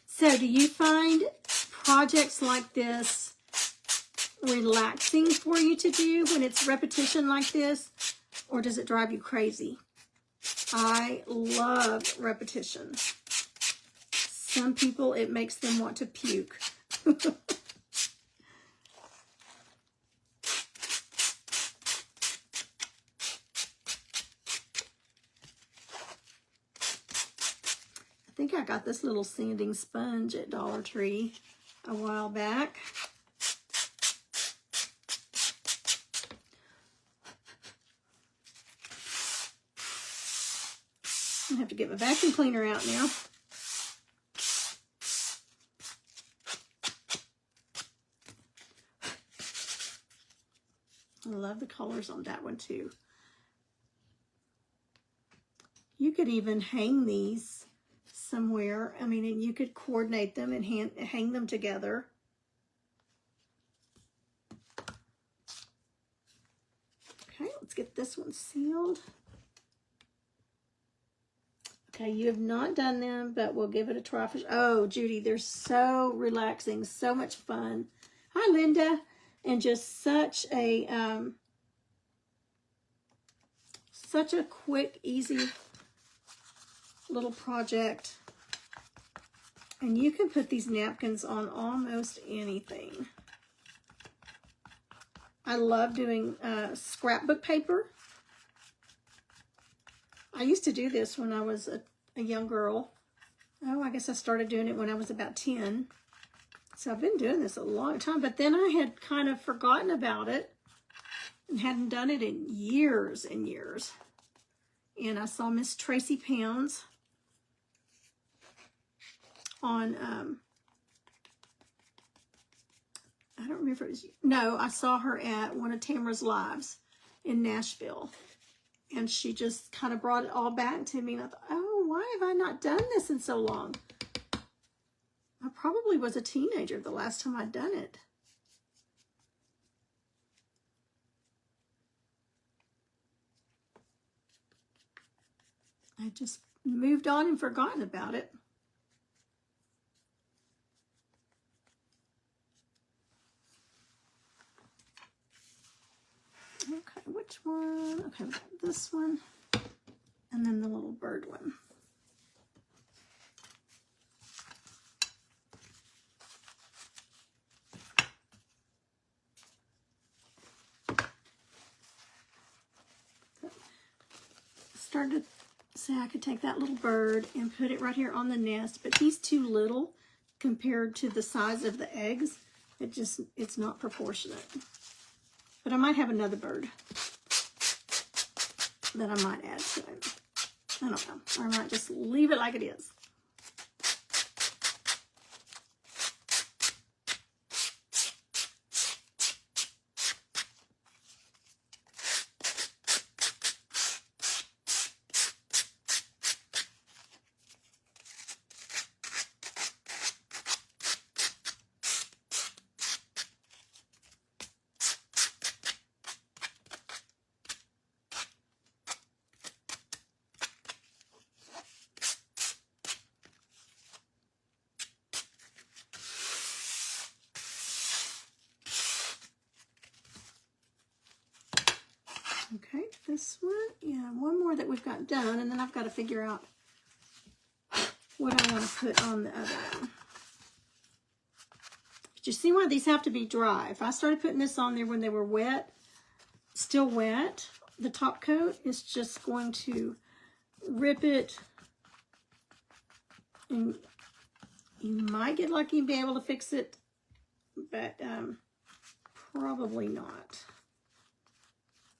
Speaker 1: So do you find projects like this relaxing for you to do when it's repetition like this, or does it drive you crazy? I love repetition. Some people, it makes them want to puke. I think I got this little sanding sponge at Dollar Tree a while back. I have to get my vacuum cleaner out now. I love the colors on that one too. You could even hang these somewhere. I mean, and you could coordinate them and hang them together. Okay, let's get this one sealed. Okay, you have not done them, but we'll give it a try. Oh, Judy, they're so relaxing, so much fun. Hi, Linda. And just such a quick, easy little project. And you can put these napkins on almost anything. I love doing scrapbook paper. I used to do this when I was a young girl. Oh, I guess I started doing it when I was about 10. So I've been doing this a long time, but then I had kind of forgotten about it and hadn't done it in years and years. And I saw Miss Tracy Pounds on, I don't remember if it was, no, I saw her at one of Tamara's lives in Nashville. And she just kind of brought it all back to me. And I thought, oh, why have I not done this in so long? I probably was a teenager the last time I'd done it. I just moved on and forgotten about it. Okay, which one? Okay, we got this one. And then the little bird one. Started to say I could take that little bird and put it right here on the nest, but he's too little compared to the size of the eggs. It's not proportionate. But I might have another bird that I might add to it. I don't know. Or I might just leave it like it is. this one. Yeah, one more that we've got done, and then I've got to figure out what I want to put on the other one. But you see why these have to be dry. If I started putting this on there when they were wet, still wet, the top coat is just going to rip it, and you might get lucky and be able to fix it, but probably not.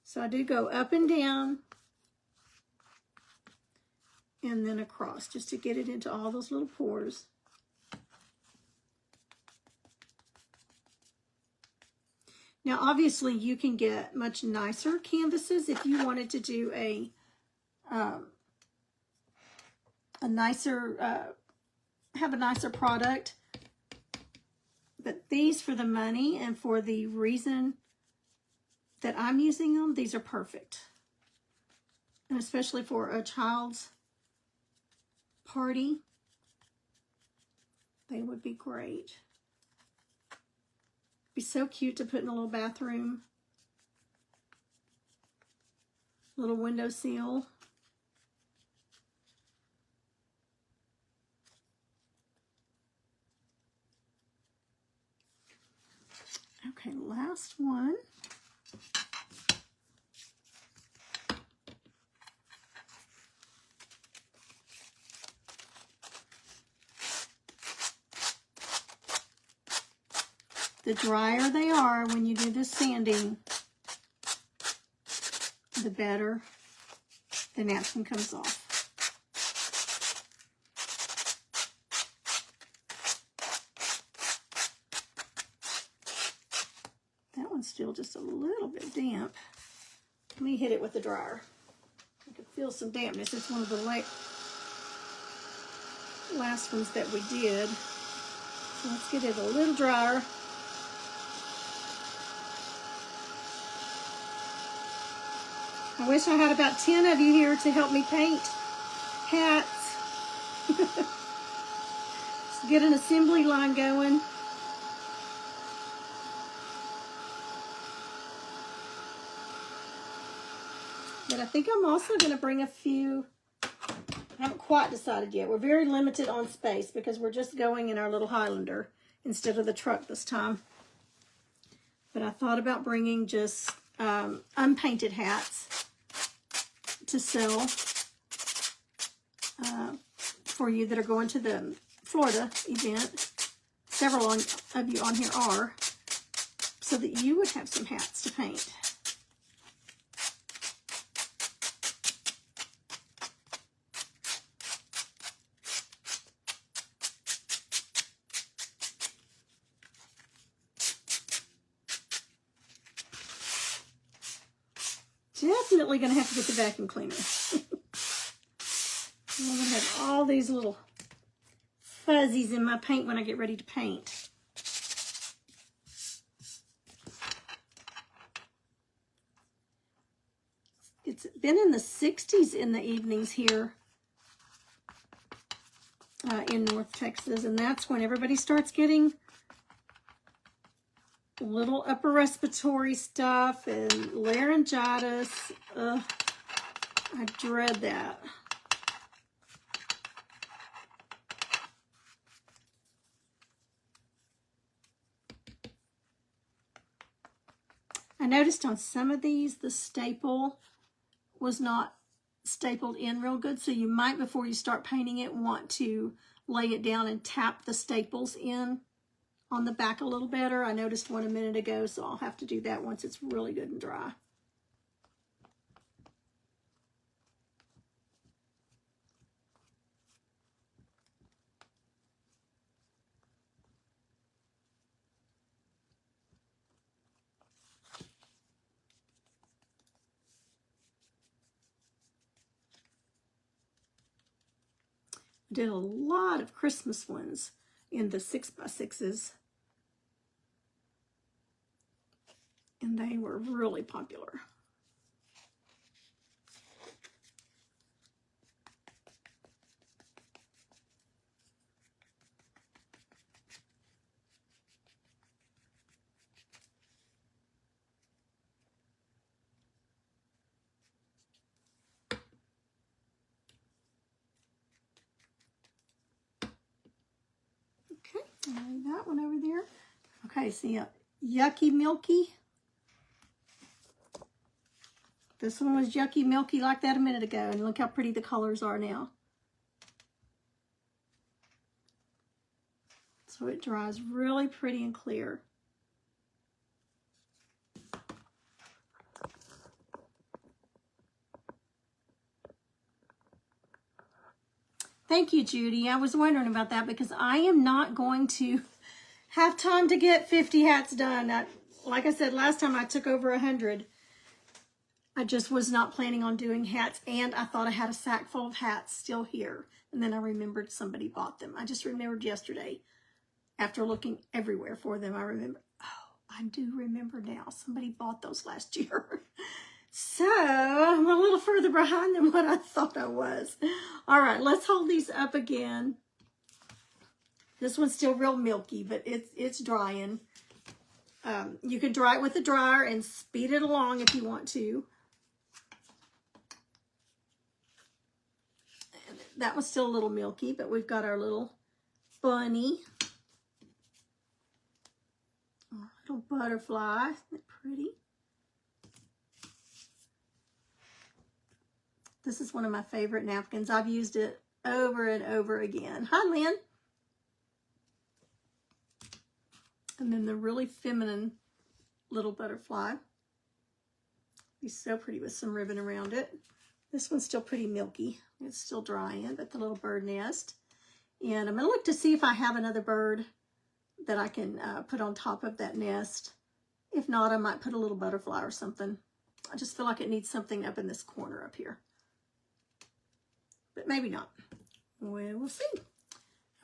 Speaker 1: So I do go up and down and then across just to get it into all those little pores. Now obviously you can get much nicer canvases if you wanted to do a nicer, have a nicer product. But these, for the money and for the reason that I'm using them, these are perfect. And especially for a child's party, they would be great. Be so cute to put in a little bathroom, little windowsill. Okay, last one. The drier they are when you do the sanding, the better the napkin comes off. That one's still just a little bit damp. Let me hit it with the dryer. I can feel some dampness. It's one of the last ones that we did. So let's get it a little drier. I wish I had about 10 of you here to help me paint hats. Just get an assembly line going. But I think I'm also going to bring a few. I haven't quite decided yet. We're very limited on space because we're just going in our little Highlander instead of the truck this time. But I thought about bringing just unpainted hats to sell for you that are going to the Florida event. Several of you on here are, so that you would have some hats to paint. Definitely going to have to get the vacuum cleaner. I'm going to have all these little fuzzies in my paint when I get ready to paint. It's been in the 60s in the evenings here in North Texas, and that's when everybody starts getting little upper respiratory stuff and laryngitis. Ugh, I dread that. I noticed on some of these, the staple was not stapled in real good, so you might, before you start painting it, want to lay it down and tap the staples in on the back a little better. I noticed one a minute ago, so I'll have to do that once it's really good and dry. I did a lot of Christmas ones in the 6x6s. And they were really popular. That one over there. Okay, see, Yucky Milky. This one was Yucky Milky like that a minute ago, and look how pretty the colors are now. So it dries really pretty and clear. Thank you, Judy. I was wondering about that because I am not going to have time to get 50 hats done. Like I said, last time I took over 100. I just was not planning on doing hats, and I thought I had a sack full of hats still here. And then I remembered somebody bought them. I just remembered yesterday, after looking everywhere for them, I remember, oh, I do remember now. Somebody bought those last year. So I'm a little further behind than what I thought I was. All right, let's hold these up again. This one's still real milky, but it's drying. You can dry it with a dryer and speed it along if you want to. And that one's still a little milky, but we've got our little bunny. Our little butterfly. Isn't it pretty? This is one of my favorite napkins. I've used it over and over again. Hi, Lynn. And then the really feminine little butterfly. He's so pretty with some ribbon around it. This one's still pretty milky. It's still drying, but the little bird nest. And I'm going to look to see if I have another bird that I can put on top of that nest. If not, I might put a little butterfly or something. I just feel like it needs something up in this corner up here. But maybe not. We'll see.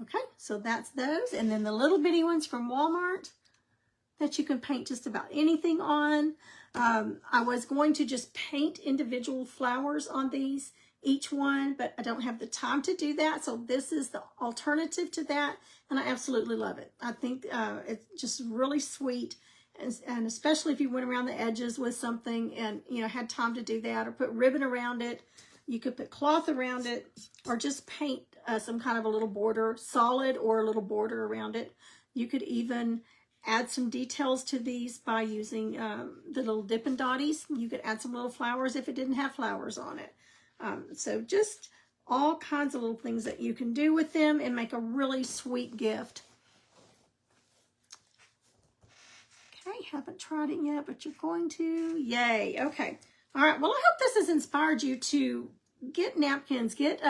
Speaker 1: Okay, so that's those. And then the little bitty ones from Walmart that you can paint just about anything on. I was going to just paint individual flowers on these, each one, but I don't have the time to do that. So this is the alternative to that, and I absolutely love it. I think it's just really sweet, and especially if you went around the edges with something and, you know, had time to do that, or put ribbon around it. You could put cloth around it, or just paint some kind of a little border, solid or a little border around it. You could even add some details to these by using the little Dippin' Dotties. You could add some little flowers if it didn't have flowers on it. So just all kinds of little things that you can do with them and make a really sweet gift. Okay, haven't tried it yet, but you're going to. Yay, okay. All right, well, I hope this has inspired you to get napkins, get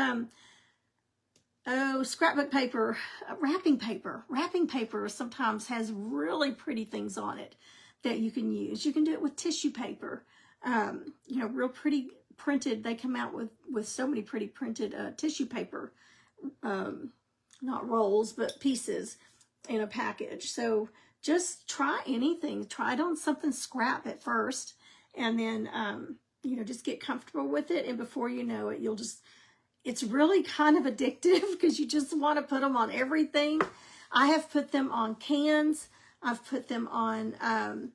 Speaker 1: scrapbook paper, wrapping paper. Wrapping paper sometimes has really pretty things on it that you can use. You can do it with tissue paper, you know, real pretty printed. They come out with so many pretty printed tissue paper, not rolls, but pieces in a package. So just try anything. Try it on something scrap at first, and then, you know, just get comfortable with it. And before you know it, it's really kind of addictive because you just want to put them on everything. I have put them on cans. I've put them on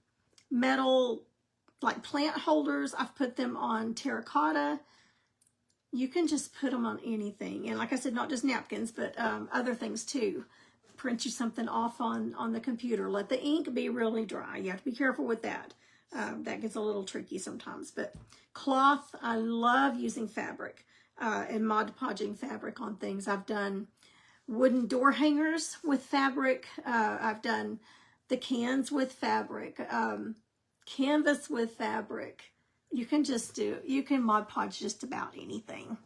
Speaker 1: metal, like plant holders. I've put them on terracotta. You can just put them on anything. And like I said, not just napkins, but other things too. Print you something off on the computer. Let the ink be really dry. You have to be careful with that. That gets a little tricky sometimes. But cloth, I love using fabric and Mod Podging fabric on things. I've done wooden door hangers with fabric. I've done the cans with fabric, canvas with fabric. You can Mod Podge just about anything.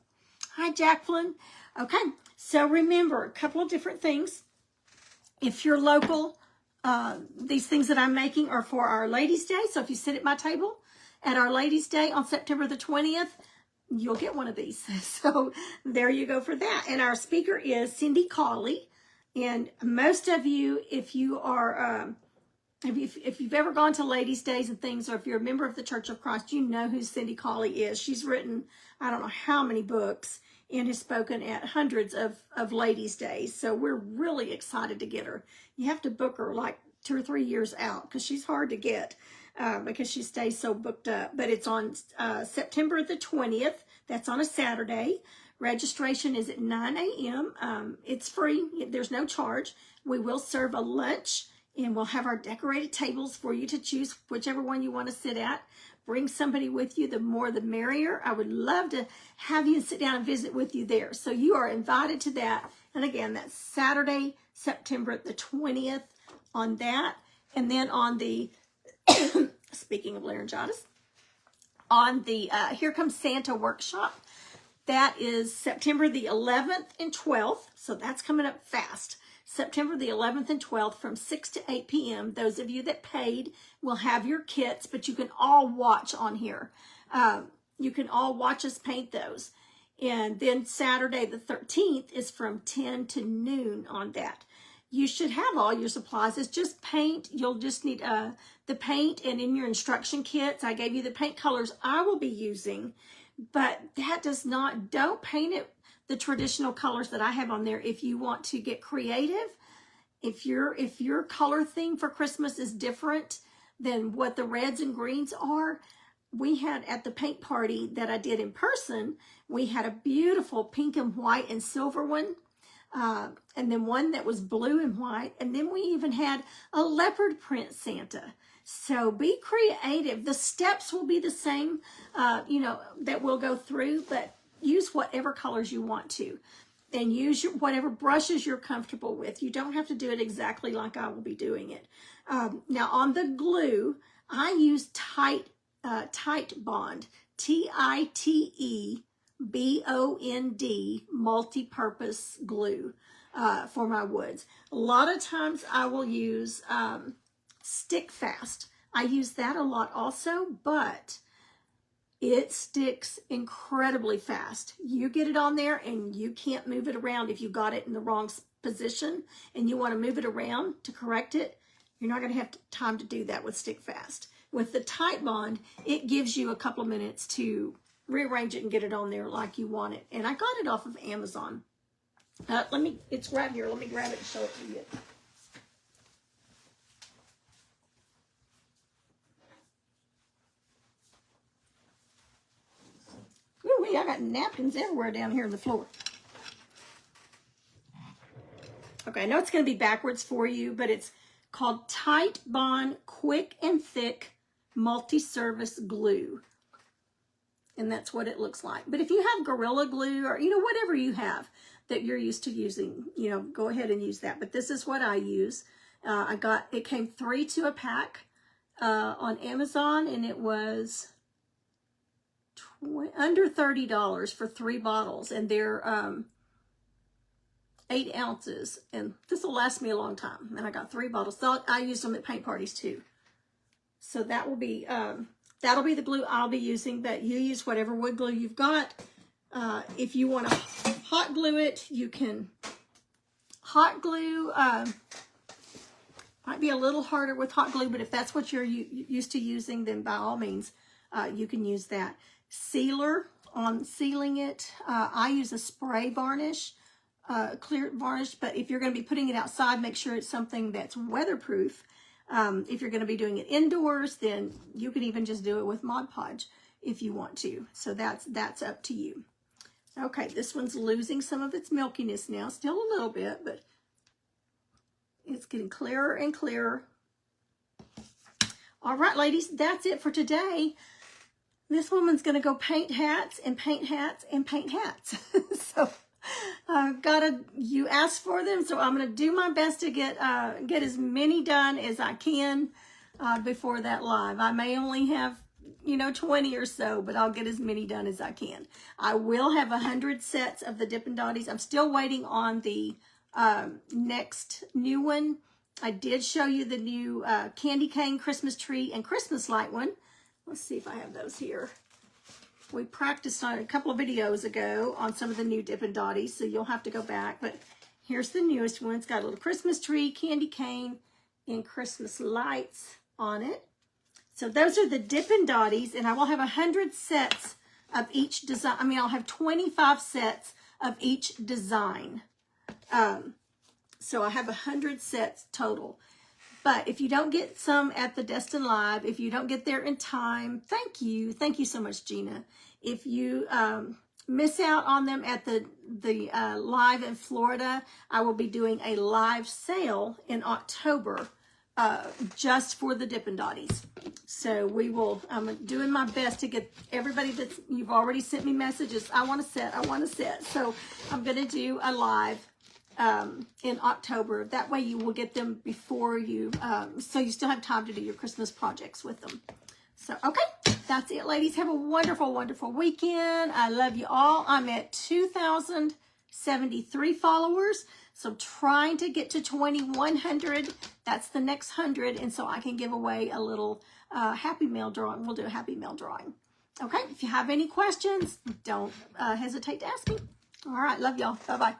Speaker 1: Hi, Jacqueline. Okay, so remember a couple of different things. If you're local, these things that I'm making are for our Ladies' Day. So if you sit at my table at our Ladies' Day on September the 20th, you'll get one of these. So there you go for that. And our speaker is Cindy Cawley. And most of you, if you are, if you've ever gone to Ladies' Days and things, or if you're a member of the Church of Christ, you know who Cindy Cawley is. She's written, I don't know how many books, and has spoken at hundreds of Ladies' Days. So we're really excited to get her. You have to book her like 2 or 3 years out because she's hard to get because she stays so booked up. But it's on September the 20th. That's on a Saturday Registration is at 9 a.m. It's free. There's no charge. We will serve a lunch, and we'll have our decorated tables for you to choose whichever one you want to sit at. Bring somebody with you. The more the merrier. I would love to have you sit down and visit with you there. So you are invited to that. And again, that's Saturday, September the 20th on that. And then on the, speaking of laryngitis, on the Here Comes Santa workshop, that is September the 11th and 12th. So that's coming up fast. September the 11th and 12th from 6 to 8 p.m. Those of you that paid will have your kits, but you can all watch on here. You can all watch us paint those. And then Saturday the 13th is from 10 to noon on that. You should have all your supplies. It's just paint. You'll just need the paint, and in your instruction kits, I gave you the paint colors I will be using, but that does not, don't paint it the traditional colors that I have on there. If you want to get creative, if your color theme for Christmas is different than what the reds and greens are, we had at the paint party that I did in person, we had a beautiful pink and white and silver one, and then one that was blue and white, and then we even had a leopard print Santa. So be creative. The steps will be the same, that we'll go through, but use whatever colors you want to, and use whatever brushes you're comfortable with. You don't have to do it exactly like I will be doing it. Now on the glue, I use Tite Bond, TITEBOND multi-purpose glue for my woods. A lot of times I will use Stick Fast. I use that a lot also, but it sticks incredibly fast. You get it on there and you can't move it around. If you got it in the wrong position and you want to move it around to correct it, you're not going to have time to do that with Stick Fast. With the Tite Bond, it gives you a couple of minutes to rearrange it and get it on there like you want it. And I got it off of Amazon. It's right here. Let me grab it and show it to you. Ooh, I got napkins everywhere down here on the floor. Okay, I know it's going to be backwards for you, but it's called Tite Bond Quick and Thick Multi-Service Glue. And that's what it looks like. But if you have Gorilla Glue or, whatever you have that you're used to using, go ahead and use that. But this is what I use. It came 3 to a pack on Amazon, and it was under $30 for 3 bottles, and they're 8 ounces, and this will last me a long time. And I got 3 bottles. So I used them at paint parties too. So that will be that'll be the glue I'll be using, but you use whatever wood glue you've got. If you want to hot glue it, you can hot glue. Might be a little harder with hot glue, but if that's what you're used to using, then by all means, you can use that. Sealer on sealing it. I use a spray varnish, clear varnish, but if you're going to be putting it outside, make sure it's something that's weatherproof. If you're going to be doing it indoors, then you can even just do it with Mod Podge if you want to. So that's up to you. Okay, this one's losing some of its milkiness now, still a little bit, but it's getting clearer and clearer. All right, ladies, that's it for today. This woman's going to go paint hats and paint hats and paint hats. So you asked for them, so I'm going to do my best to get as many done as I can before that live. I may only have 20 or so, but I'll get as many done as I can. I will have 100 sets of the Dippin' Dotties. I'm still waiting on the next new one. I did show you the new candy cane, Christmas tree, and Christmas light one. Let's see if I have those here. We practiced on a couple of videos ago on some of the new Dippin' Dotties, so you'll have to go back. But here's the newest one. It's got a little Christmas tree, candy cane, and Christmas lights on it. So those are the Dippin' Dotties, and I will have 100 sets of each design. I'll have 25 sets of each design. So I have 100 sets total. But if you don't get some at the Destin Live, if you don't get there in time, thank you. Thank you so much, Gina. If you miss out on them at the live in Florida, I will be doing a live sale in October just for the Dippin' Dotties. So I'm doing my best to get everybody you've already sent me messages. I want to set. So I'm going to do a live in October. That way you will get them before you, so you still have time to do your Christmas projects with them. So, okay, that's it, ladies. Have a wonderful, wonderful weekend. I love you all. I'm at 2,073 followers. So trying to get to 2,100. That's the next 100. And so I can give away a little Happy Mail drawing. We'll do a Happy Mail drawing. Okay, if you have any questions, don't hesitate to ask me. All right, love y'all. Bye-bye.